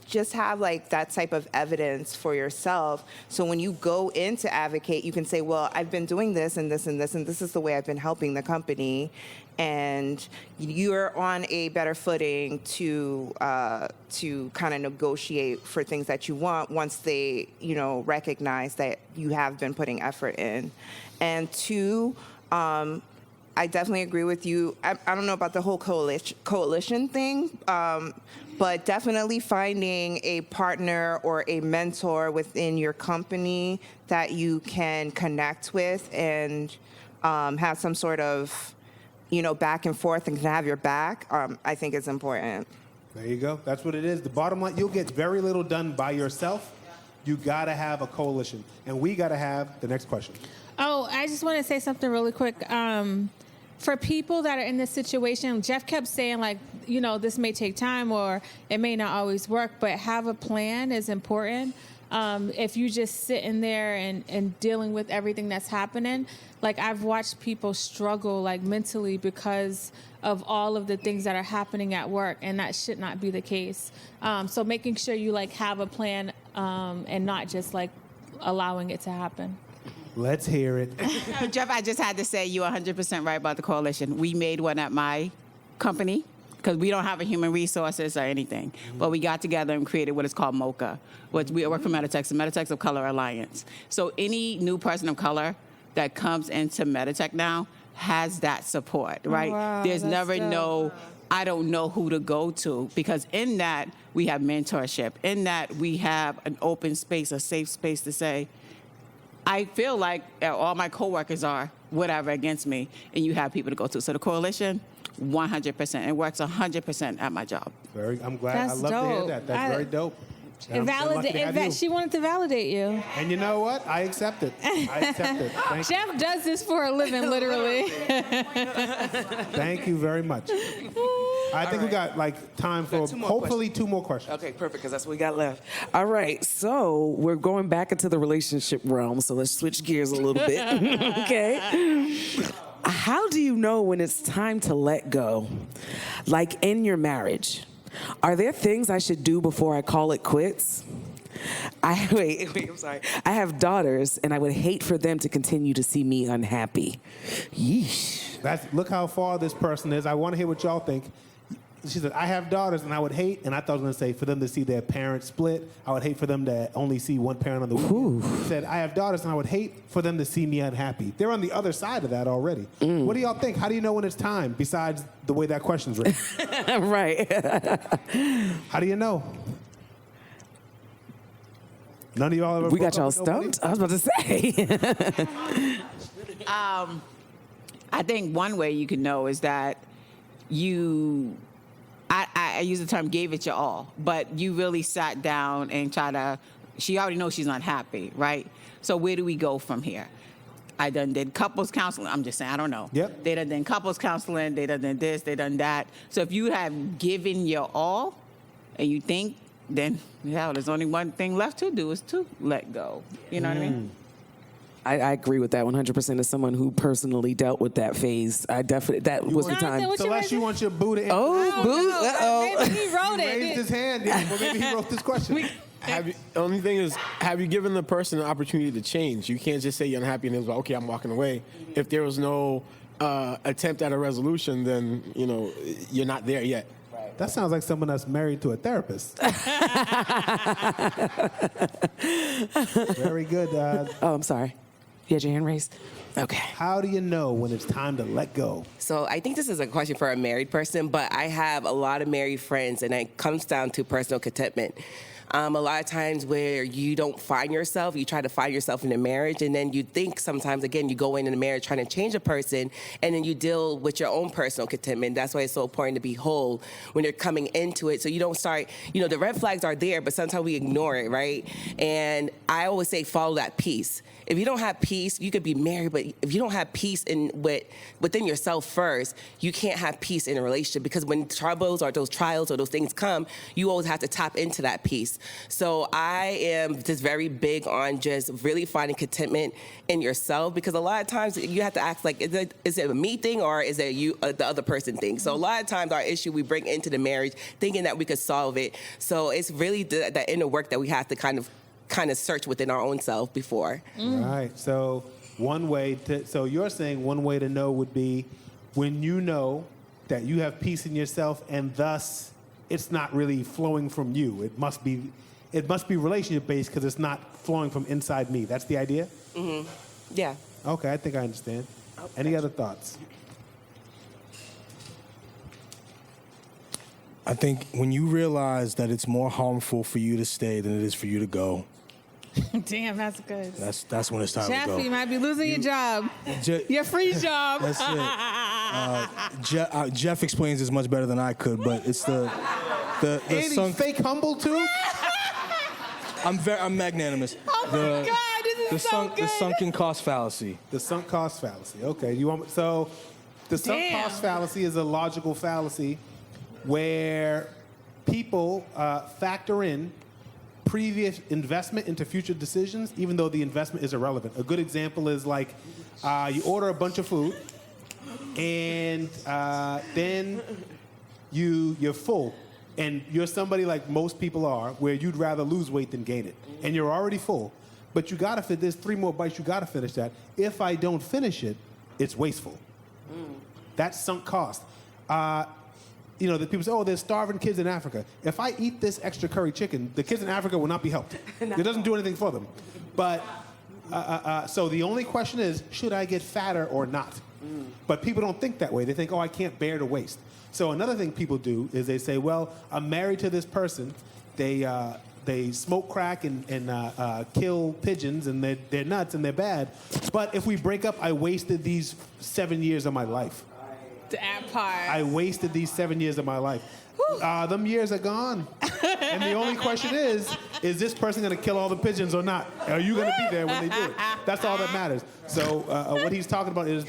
E: Just have that type of evidence for yourself. So when you go in to advocate, you can say, well, I've been doing this and this and this, and this is the way I've been helping the company. And you're on a better footing to kind of negotiate for things that you want once they, recognize that you have been putting effort in. And 2, I definitely agree with you. I don't know about the whole coalition thing, but definitely finding a partner or a mentor within your company that you can connect with and have some sort of, back and forth and can have your back, I think is important.
C: There you go. That's what it is. The bottom line, you'll get very little done by yourself. You got to have a coalition. And we got to have the next question.
B: Oh, I just want to say something really quick. For people that are in this situation, Jeff kept saying, like, this may take time or it may not always work, but have a plan is important. If you just sitting there and dealing with everything that's happening, like I've watched people struggle like mentally because of all of the things that are happening at work, and that should not be the case. So making sure you like have a plan and not just like allowing it to happen.
C: Let's hear it.
F: Jeff, I just had to say you're 100% right about the coalition. We made one at my company because we don't have a human resources or anything. But we got together and created what is called MOCA, which we work for Meditech, the Meditech of Color Alliance. So any new person of color that comes into Meditech now has that support, right?
B: Wow,
F: There's
B: that's
F: never
B: dope.
F: no, I don't know who to go to, because in that we have mentorship. In that we have an open space, a safe space to say, I feel like all my coworkers are whatever against me, and you have people to go to. So the coalition, 100%. It works 100% at my job.
C: I'm glad.
B: That's
C: I love to hear
B: dope.
C: that. That's very dope. And I'm lucky to have you.
B: She wanted to validate you.
C: And you know what? I accept it. I accept it. Thank you.
B: Jeff does this for a living, literally.
C: Thank you very much. I think we got like time for hopefully two more questions.
A: Okay, perfect, because that's what we got left. All right, so we're going back into the relationship realm, so let's switch gears a little bit. Okay. How do you know when it's time to let go? Like in your marriage, are there things I should do before I call it quits? Wait, I'm sorry. I have daughters, and I would hate for them to continue to see me unhappy. Yeesh.
C: Look how far this person is. I want to hear what y'all think. She said, I have daughters, and I would hate, and I thought I was going to say, for them to see their parents split. I would hate for them to only see one parent on the weekend. She said, I have daughters, and I would hate for them to see me unhappy. They're on the other side of that already. What do y'all think? How do you know when it's time, besides the way that question's written?
A: Right.
C: How do you know? None of y'all ever
A: We got
C: broke up
A: y'all
C: with nobody?
A: stumped? I was about to say.
F: I think one way you can know is that I use the term gave it your all, but you really sat down and she already knows she's not happy, right? So where do we go from here? I done did couples counseling. I'm just saying, I don't know.
C: Yep.
F: They done couples counseling. They done this. They done that. So if you have given your all and you think, then there's only one thing left to do is to let go. You know what I mean?
A: I agree with that 100% as someone who personally dealt with that phase. That was the time.
C: Celeste, you want your boo to answer?
B: Maybe he wrote
C: He
B: it.
C: raised his hand. Yeah, well, maybe he wrote this question.
K: Only thing is, have you given the person an opportunity to change? You can't just say you're unhappy and it's like, okay, I'm walking away. If there was no attempt at a resolution, then you're not there yet.
C: That sounds like someone that's married to a therapist. Very good.
A: Oh, I'm sorry. You had your hand raised? Okay.
C: How do you know when it's time to let go?
O: So I think this is a question for a married person, but I have a lot of married friends, and it comes down to personal contentment. A lot of times where you don't find yourself, you try to find yourself in a marriage, and then you think sometimes, again, you go in a marriage trying to change a person, and then you deal with your own personal contentment. That's why it's so important to be whole when you're coming into it, so you don't start, the red flags are there, but sometimes we ignore it, right? And I always say follow that peace. If you don't have peace, you could be married, but if you don't have peace within yourself first, you can't have peace in a relationship, because when troubles or those trials or those things come, you always have to tap into that peace. So I am just very big on just really finding contentment in yourself, because a lot of times you have to ask, like, is it a me thing or is it you, the other person thing? So a lot of times our issue we bring into the marriage thinking that we could solve it. So it's really the inner work that we have to kind of search within our own self before.
C: Right. So you're saying one way to know would be when you know that you have peace in yourself, and thus it's not really flowing from you. It must be relationship based because it's not flowing from inside me. That's the idea?
O: Mm-hmm. Yeah.
C: Okay, I think I understand. Any other thoughts?
G: I think when you realize that it's more harmful for you to stay than it is for you to go,
B: Damn, that's good.
G: that's when it's time
B: Jeff,
G: to go.
B: you might be losing your job. Your free job.
G: That's it. Jeff explains this much better than I could, but it's the
C: Ain't he fake humble too?
G: I'm magnanimous.
B: Oh my God, this is so good.
G: The sunken cost fallacy.
C: The sunk cost fallacy. Okay, you want so the sunk cost fallacy is a logical fallacy where people factor in previous investment into future decisions, even though the investment is irrelevant. A good example is like you order a bunch of food, and then you're full, and you're somebody like most people are, where you'd rather lose weight than gain it, and you're already full, but you gotta fit. There's 3 more bites. You gotta finish that. If I don't finish it, it's wasteful. That's sunk cost. You know, the people say, oh, there's starving kids in Africa. If I eat this extra curry chicken, the kids in Africa will not be helped. It doesn't do anything for them. But, so the only question is, should I get fatter or not? But people don't think that way. They think, oh, I can't bear to waste. So another thing people do is they say, well, I'm married to this person. They smoke crack and kill pigeons, and they're nuts and they're bad. But if we break up, I wasted these 7 years of my life.
B: That part.
C: I wasted these 7 years of my life. Them years are gone. And the only question is this person going to kill all the pigeons or not? Are you going to be there when they do it? That's all that matters. So what he's talking about is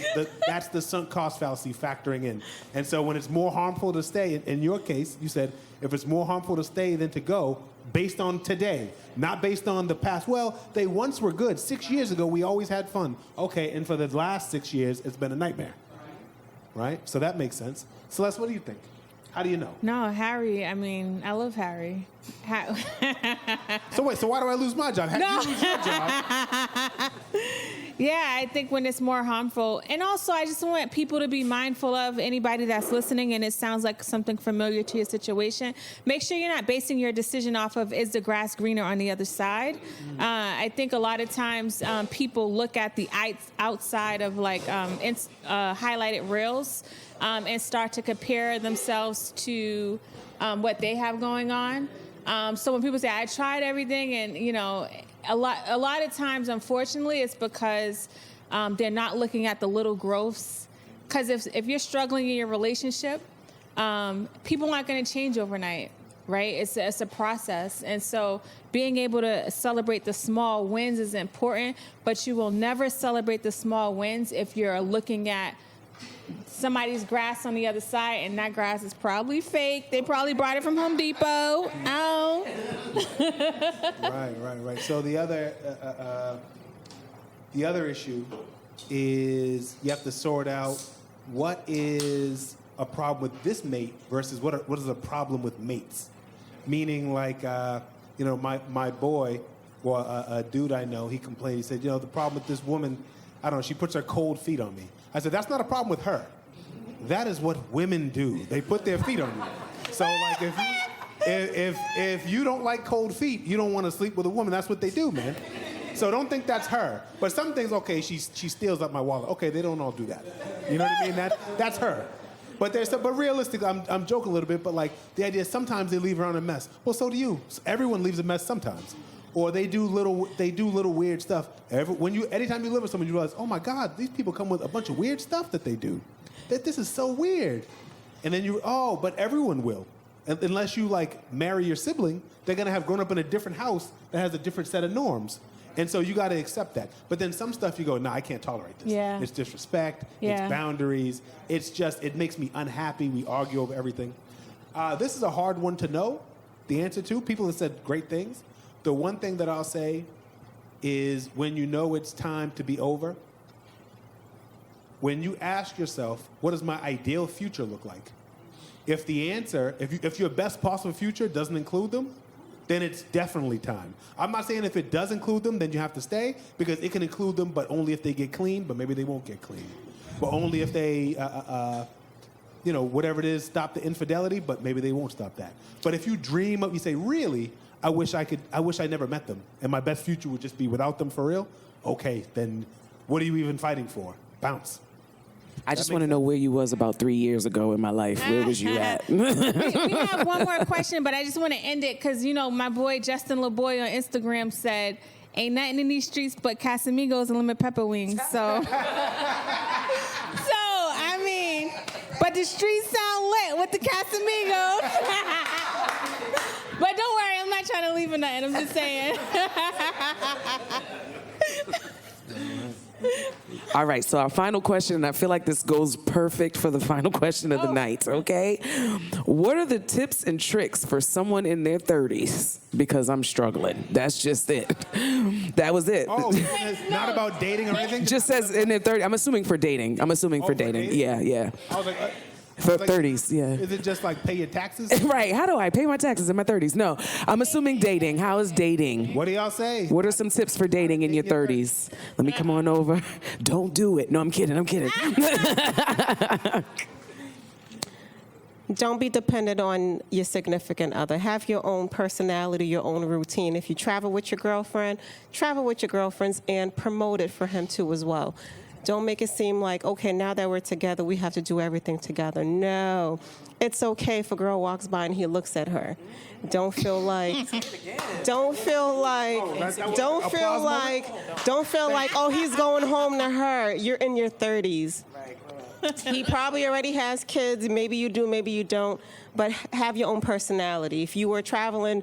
C: that's the sunk cost fallacy factoring in. And so when it's more harmful to stay, in your case, you said, if it's more harmful to stay than to go, based on today, not based on the past. Well, they once were good. 6 years ago, we always had fun. Okay, and for the last 6 years, it's been a nightmare. Right? So that makes sense. Celeste, what do you think? How do you know?
B: No, Harry. I mean, I love Harry.
C: So wait, so why do I lose my job? How do you lose your job?
B: Yeah, I think when it's more harmful. And also, I just want people to be mindful of anybody that's listening and it sounds like something familiar to your situation. Make sure you're not basing your decision off of, is the grass greener on the other side? I think a lot of times people look at the outside of like highlighted reels and start to compare themselves to what they have going on. So when people say, I tried everything, and, you know, a lot of times, unfortunately, it's because they're not looking at the little growths. Because if you're struggling in your relationship, people aren't going to change overnight, right? It's a process. And so being able to celebrate the small wins is important, but you will never celebrate the small wins if you're looking at somebody's grass on the other side, and that grass is probably fake. They probably brought it from Home Depot. Oh.
C: Right. So the other issue is you have to sort out what is a problem with this mate versus what is a problem with mates. Meaning, like, my boy, or a dude I know, he complained. He said, the problem with this woman, I don't know, she puts her cold feet on me. I said, that's not a problem with her. That is what women do. They put their feet on you. So, like, if you don't like cold feet, you don't want to sleep with a woman. That's what they do, man. So don't think that's her. But some things, okay, she steals up my wallet. Okay, they don't all do that. You know what I mean? That's her. But realistically, I'm joking a little bit. But like the idea is sometimes they leave around a mess. Well, so do you. Everyone leaves a mess sometimes. Or they do little weird stuff. Anytime you live with someone, you realize, oh my God, these people come with a bunch of weird stuff that they do. This is so weird. And then but everyone will. Unless you like marry your sibling, they're gonna have grown up in a different house that has a different set of norms. And so you gotta accept that. But then some stuff you go, I can't tolerate this.
B: Yeah.
C: It's disrespect, it's boundaries, it makes me unhappy, we argue over everything. This is a hard one to know the answer to. People have said great things. The one thing that I'll say is when you know it's time to be over, when you ask yourself, what does my ideal future look like? If the answer, if your best possible future doesn't include them, then it's definitely time. I'm not saying if it does include them, then you have to stay, because it can include them, but only if they get clean, but maybe they won't get clean. But only if they, whatever it is, stop the infidelity, but maybe they won't stop that. But if you dream of, you say, really, I wish I never met them, and my best future would just be without them for real, okay, then what are you even fighting for? Bounce.
A: I just want to know where you was about 3 years ago in my life. Where was you at?
B: We have one more question, but I just want to end it because, my boy Justin LeBoy on Instagram said, ain't nothing in these streets but Casamigos and lemon pepper wings. So, but the streets sound lit with the Casamigos. But don't worry, I'm not trying to leave or nothing. I'm just saying.
A: All right, so our final question, and I feel like this goes perfect for the final question of the night, okay? What are the tips and tricks for someone in their 30s? Because I'm struggling. That's just it. That was it.
C: Oh, it's not about dating or anything?
A: Just says in their 30s. I'm assuming for dating. For dating. Yeah.
C: I was like,
A: for 30s, yeah.
C: Is it just like pay your taxes?
A: Right. How do I pay my taxes in my 30s? No. I'm assuming dating. How is dating?
C: What do y'all say?
A: What are some tips for dating in your 30s? Let me come on over. Don't do it. No, I'm kidding.
L: Don't be dependent on your significant other. Have your own personality, your own routine. If you travel with your girlfriend, travel with your girlfriends and promote it for him too as well. Don't make it seem like, okay, now that we're together, we have to do everything together. No. It's okay if a girl walks by and he looks at her. Don't feel like, oh, he's going home to her. You're in your 30s. He probably already has kids. Maybe you do, maybe you don't. But have your own personality. If you were traveling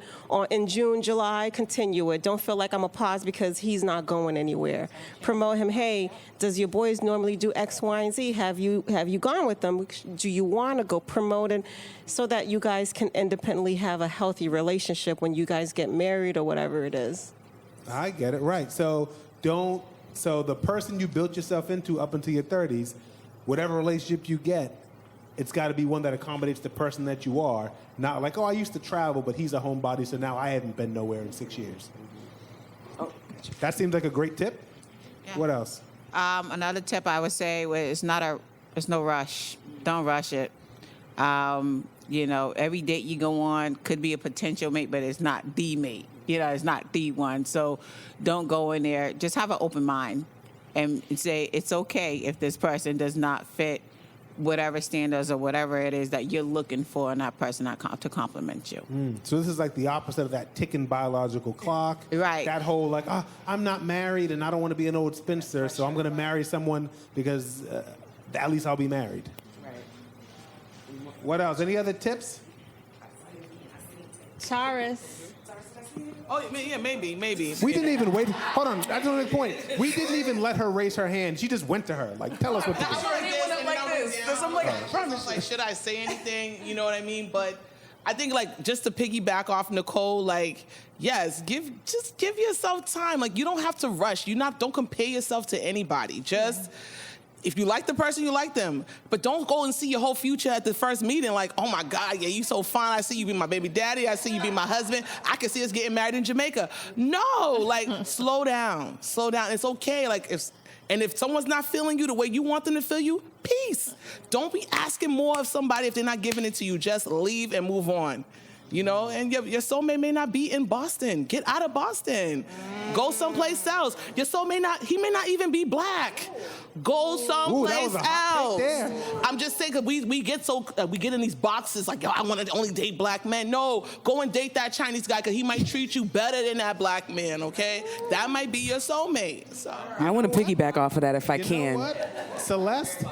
L: in June, July, continue it. Don't feel like I'm a pause because he's not going anywhere. Promote him. Hey, does your boys normally do X, Y, and Z? Have you gone with them? Do you want to go? Promote it so that you guys can independently have a healthy relationship when you guys get married or whatever it is.
C: I get it. Right. So the person you built yourself into up until your 30s, whatever relationship you get, it's got to be one that accommodates the person that you are. Not like, oh, I used to travel, but he's a homebody, so now I haven't been nowhere in 6 years. Oh, that seems like a great tip. Yeah. What else?
F: Another tip I would say was it's no rush. Don't rush it. Every date you go on could be a potential mate, but it's not the mate. It's not the one. So don't go in there. Just have an open mind and say it's okay if this person does not fit whatever standards or whatever it is that you're looking for in that person to compliment you.
C: So this is like the opposite of that ticking biological clock.
F: Right.
C: That whole like, I'm not married and I don't want to be an old spinster, so I'm going to marry someone because at least I'll be married. Right. What else? Any other tips?
B: Taurus.
D: Oh, yeah, maybe.
C: We didn't even wait. Hold on. That's the point. We didn't even let her raise her hand. She just went to her. Like, tell us what to do.
D: I'm like, I promise. Like, should I say anything? You know what I mean? But I think, like, just to piggyback off Nicole, like, yes, give yourself time. Like, you don't have to rush. Don't compare yourself to anybody. Just if you like the person, you like them. But don't go and see your whole future at the first meeting. Like, oh my God, yeah, you so fine. I see you be my baby daddy. I see you be my husband. I can see us getting married in Jamaica. No, like, slow down. It's okay. Like, if someone's not feeling you the way you want them to feel you, peace. Don't be asking more of somebody if they're not giving it to you. Just leave and move on. And your soulmate may not be in Boston. Get out of Boston. Go someplace else. Your soulmate he may not even be black. Go someplace else. I'm just saying, because we get in these boxes like, I want to only date black men. No, go and date that Chinese guy because he might treat you better than that black man, okay? That might be your soulmate. So.
A: I want to piggyback off of that if I can.
C: Know what? Celeste,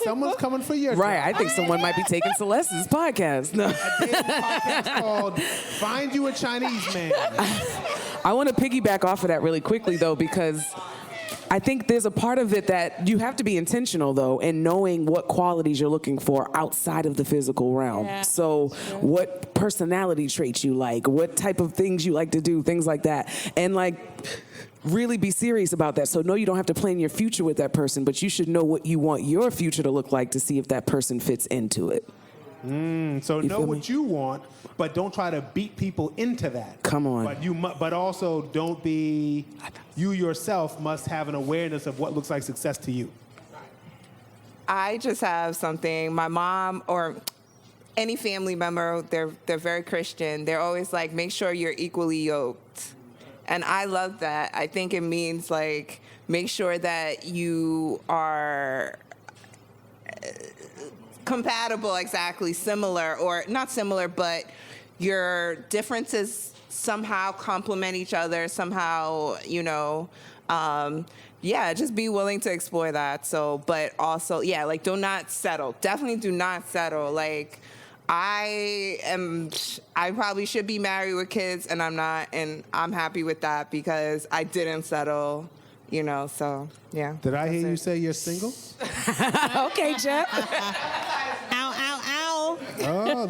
C: someone's coming for your
A: right,
C: job.
A: I think someone might be taking Celeste's podcast. No.
C: A dating podcast called Find You a Chinese Man.
A: I want to piggyback off of that really quickly, though, because I think there's a part of it that you have to be intentional, though, in knowing what qualities you're looking for outside of the physical realm. Yeah. So what personality traits you like, what type of things you like to do, things like that. And, like, really be serious about that. So no, you don't have to plan your future with that person, but you should know what you want your future to look like to see if that person fits into it.
C: So know what you want, but don't try to beat people into that.
A: Come on.
C: But also don't be, you yourself must have an awareness of what looks like success to you.
E: I just have something. My mom or any family member, they're very Christian. They're always like, make sure you're equally yoked. And I love that. I think it means like make sure that you are compatible, exactly, similar, or not similar, but your differences somehow complement each other, somehow, just be willing to explore that. So, but also, like, do not settle. Definitely do not settle. Like, I probably should be married with kids, and I'm not, and I'm happy with that because I didn't settle, so, yeah.
C: Did I hear you say you're single?
A: Okay, Jeff.
B: Ow, ow, ow.
C: Oh,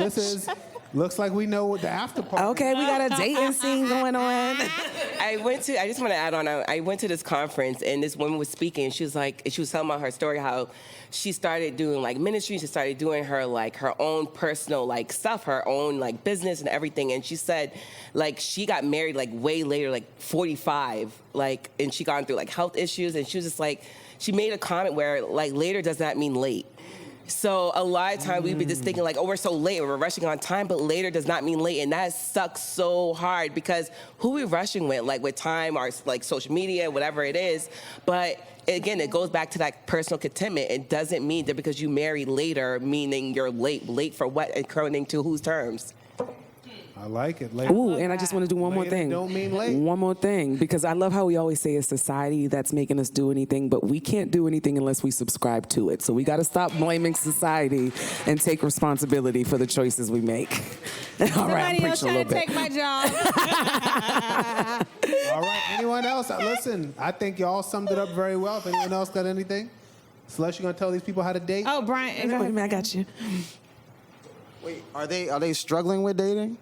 C: looks like we know what the after party.
A: Okay, we got a dating scene going on.
O: I just want to add on, I went to this conference and this woman was speaking and she was telling about her story, how she started doing like ministry, she started doing her own personal like stuff, her own like business and everything. And she said like she got married like way later, like 45, like, and she gone through like health issues. And she was just like, she made a comment where like later does not mean late. So a lot of times we've been just thinking like, oh, we're so late, we're rushing on time, but later does not mean late. And that sucks so hard because who we rushing with, like with time or like social media, whatever it is. But again, it goes back to that personal contentment. It doesn't mean that because you marry later, meaning you're late. Late for what? According to whose terms?
C: I like it.
A: Ooh, and I just want to do one more thing.
C: Don't mean late.
A: One more thing, because I love how we always say it's society that's making us do anything, but we can't do anything unless we subscribe to it. So we got to stop blaming society and take responsibility for the choices we make. All right,
B: Somebody else trying to take my job.
C: All right, anyone else? Listen, I think y'all summed it up very well. If anyone else got anything? Celeste, you going to tell these people how to date?
B: Oh, Brian.
A: Wait a minute, I got you.
J: Wait, are they struggling with dating?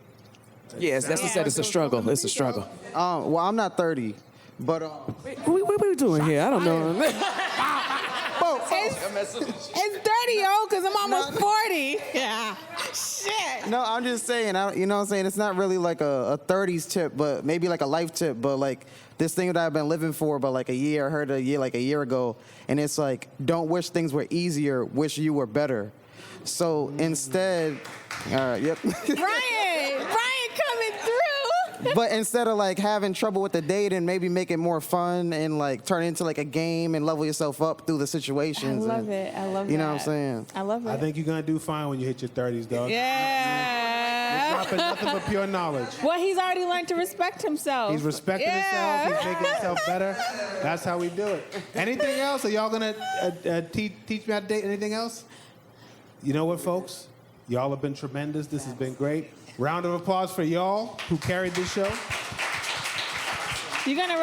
A: Yes, that's what said. It's a struggle. It's a struggle.
J: Well, I'm not 30, but
A: What are we doing here? I don't know.
B: It's 30, yo, because I'm almost 40. Yeah. Shit.
J: no, I'm just saying. You know what I'm saying? It's not really like a 30s tip, but maybe like a life tip. But like this thing that I've been living for about like a year. I heard a year ago, and it's like, don't wish things were easier. Wish you were better. So instead, all right, yep.
B: Brian coming through.
J: But instead of like having trouble with the date and maybe make it more fun and like turn it into like a game and level yourself up through the situations.
B: I love it. I love it.
J: You know what I'm saying?
B: I love it.
C: I think you're going to do fine when you hit your 30s, dog.
B: Yeah.
C: You're dropping nothing but pure knowledge.
B: Well, he's already learned to respect himself.
C: He's respecting himself. He's making himself better. That's how we do it. Anything else? Are y'all going to teach me how to date? Anything else? You know what, folks? Y'all have been tremendous. This has been great. Round of applause for y'all who carried this show.
B: You're gonna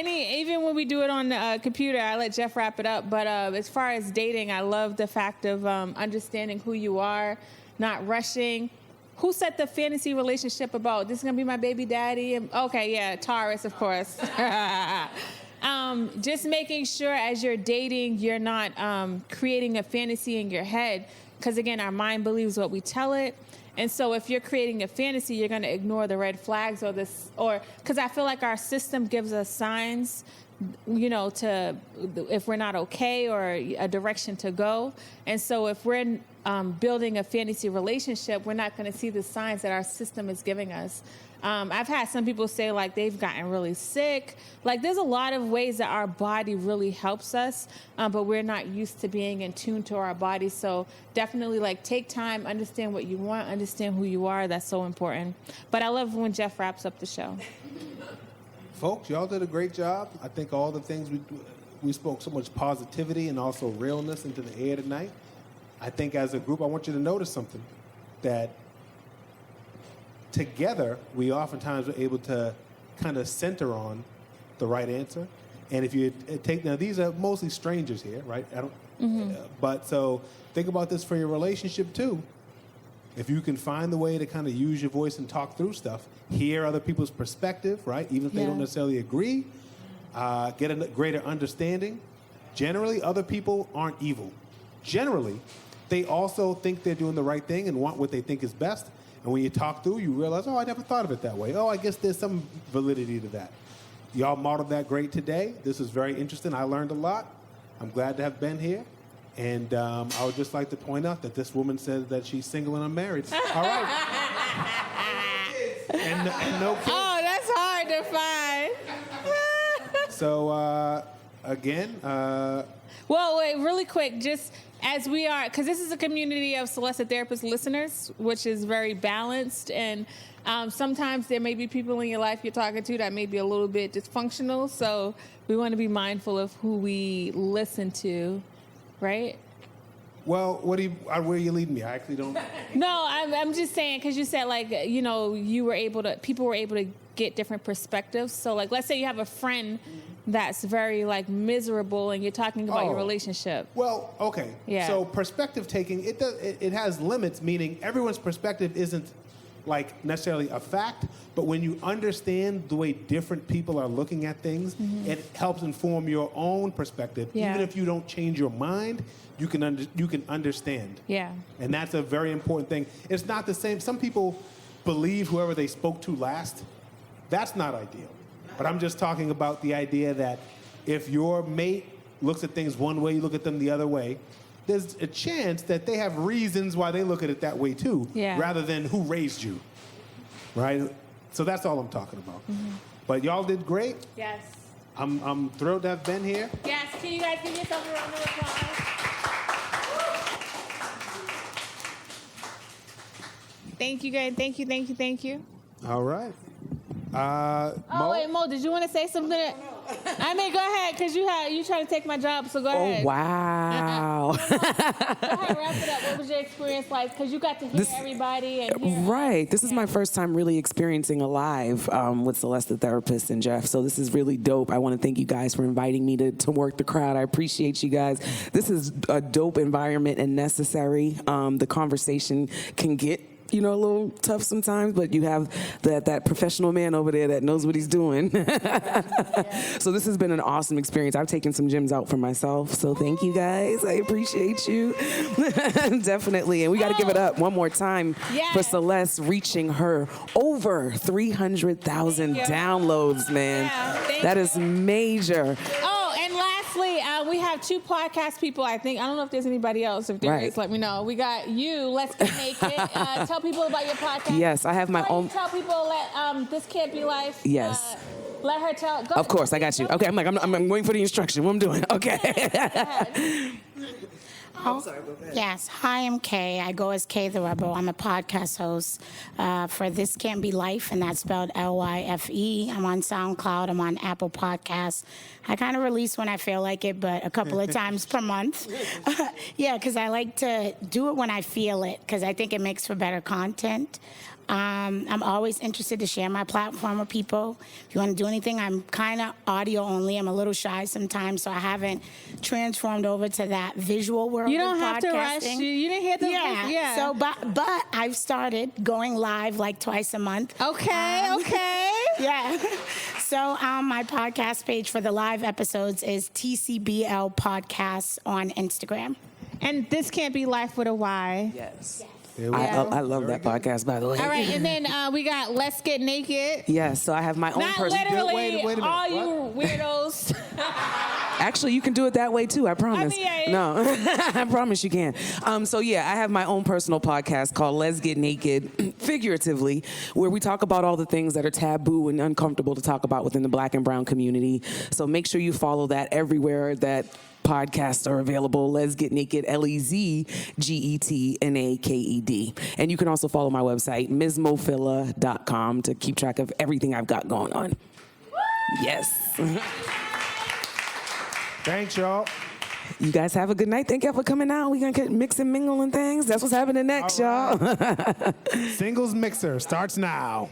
B: even when we do it on the computer, I let Jeff wrap it up. But as far as dating, I love the fact of understanding who you are, not rushing. Who set the fantasy relationship about this is gonna be my baby daddy? Okay, yeah, Taurus, of course. Just making sure as you're dating, you're not creating a fantasy in your head. Because again, our mind believes what we tell it. And so if you're creating a fantasy, you're going to ignore the red flags because I feel like our system gives us signs, to if we're not okay or a direction to go. And so if we're building a fantasy relationship, we're not going to see the signs that our system is giving us. I've had some people say like they've gotten really sick. Like there's a lot of ways that our body really helps us, but we're not used to being in tune to our body. So definitely like take time, understand what you want, understand who you are. That's so important. But I love when Jeff wraps up the show.
C: Folks, y'all did a great job. I think all the things we spoke so much positivity and also realness into the air tonight. I think as a group, I want you to notice something, that together, we oftentimes are able to kind of center on the right answer. And if you now these are mostly strangers here, right? But so think about this for your relationship too. If you can find the way to kind of use your voice and talk through stuff, hear other people's perspective, right? Even if they don't necessarily agree, get a greater understanding. Generally, other people aren't evil. Generally, they also think they're doing the right thing and want what they think is best. And when you talk through, you realize, oh, I never thought of it that way. Oh, I guess there's some validity to that. Y'all modeled that great today. This is very interesting. I learned a lot. I'm glad to have been here. And I would just like to point out that this woman said that she's single and unmarried. All right. and no kids.
B: Oh, that's hard to find.
C: So, again,
B: Well, wait, really quick, just as we are, because this is a community of Celeste the Therapist listeners, which is very balanced, and sometimes there may be people in your life you're talking to that may be a little bit dysfunctional, so we want to be mindful of who we listen to, right?
C: well, where are you leading me? I actually don't.
B: No, I'm just saying, because you said, like, you know, people were able to get different perspectives. So, like, let's say you have a friend that's very, like, miserable and you're talking about your relationship.
C: Well, okay.
B: Yeah.
C: So perspective taking, it has limits, meaning everyone's perspective isn't like necessarily a fact, but when you understand the way different people are looking at things, it helps inform your own perspective.
B: Yeah.
C: Even if you don't change your mind, you can understand.
B: Yeah.
C: And that's a very important thing. It's not the same. Some people believe whoever they spoke to last. That's not ideal. But I'm just talking about the idea that if your mate looks at things one way, you look at them the other way, there's a chance that they have reasons why they look at it that way too, rather than who raised you, right? So that's all I'm talking about. But y'all did great.
B: Yes.
C: I'm thrilled to have been here.
B: Yes. Can you guys give yourself a round of applause? Thank you, guys. Thank you.
C: All right.
B: Oh, wait, Mo, did you want to say something? I mean, go ahead, because you trying to take my job, so go ahead.
A: Oh, wow.
B: Go ahead, wrap it up. What was your experience like? Because you got to hear everybody. And
A: Right. This is my first time really experiencing a live with Celeste the Therapist and Jeff. So this is really dope. I want to thank you guys for inviting me to work the crowd. I appreciate you guys. This is a dope environment and necessary. The conversation can get a little tough sometimes, but you have that professional man over there that knows what he's doing. So this has been an awesome experience. I've taken some gems out for myself, so thank you guys. I appreciate you. Definitely. And we got to give it up one more time for Celeste reaching her over 300,000 downloads, man. That is major.
B: Oh, and lastly, we have 2 podcast people, I think. I don't know if there's anybody else. If there is, let me know. We got you, Let's Get Naked. Tell people about your podcast.
A: Yes, I have my own.
B: Tell people This Can't Be Life.
A: Yes.
B: Let her tell. Go
A: of course, I got you. Okay, I'm waiting for the instruction. What I'm doing. Okay.
N: Oh, yes. Hi, I'm Kay. I go as Kay the Rebel. I'm a podcast host for This Can't Be Life, and that's spelled L-Y-F-E. I'm on SoundCloud. I'm on Apple Podcasts. I kind of release when I feel like it, but a couple of times per month. Yeah, because I like to do it when I feel it, because I think it makes for better content. I'm always interested to share my platform with people. If you want to do anything, I'm kind of audio only. I'm a little shy sometimes, so I haven't transformed over to that visual world.
B: You don't
N: of
B: have to rush.
N: podcasting.
B: You didn't hear the
N: Yeah. So, but I've started going live like twice a month.
B: Okay.
N: Yeah. So my podcast page for the live episodes is TCBL Podcasts on Instagram.
B: And This Can't Be Life with a Y.
A: Yes. I love that podcast, by the way.
B: All right, and then we got Let's Get Naked.
A: Yes, so I have my own
B: Not
A: personal.
B: literally
C: Wait a minute.
B: all you weirdos.
A: Actually, you can do it that way too. I promise. No, I promise you can. So yeah, I have my own personal podcast called Let's Get Naked, figuratively, where we talk about all the things that are taboo and uncomfortable to talk about within the Black and Brown community. So make sure you follow that everywhere that podcasts are available. Let's Get Naked, LEZGETNAKED. And you can also follow my website, MsMophila.com, to keep track of everything I've got going on. Yes.
C: Thanks, y'all.
A: You guys have a good night. Thank y'all for coming out. We're going to mix and mingle and things. That's what's happening next, y'all.
C: Singles Mixer starts now.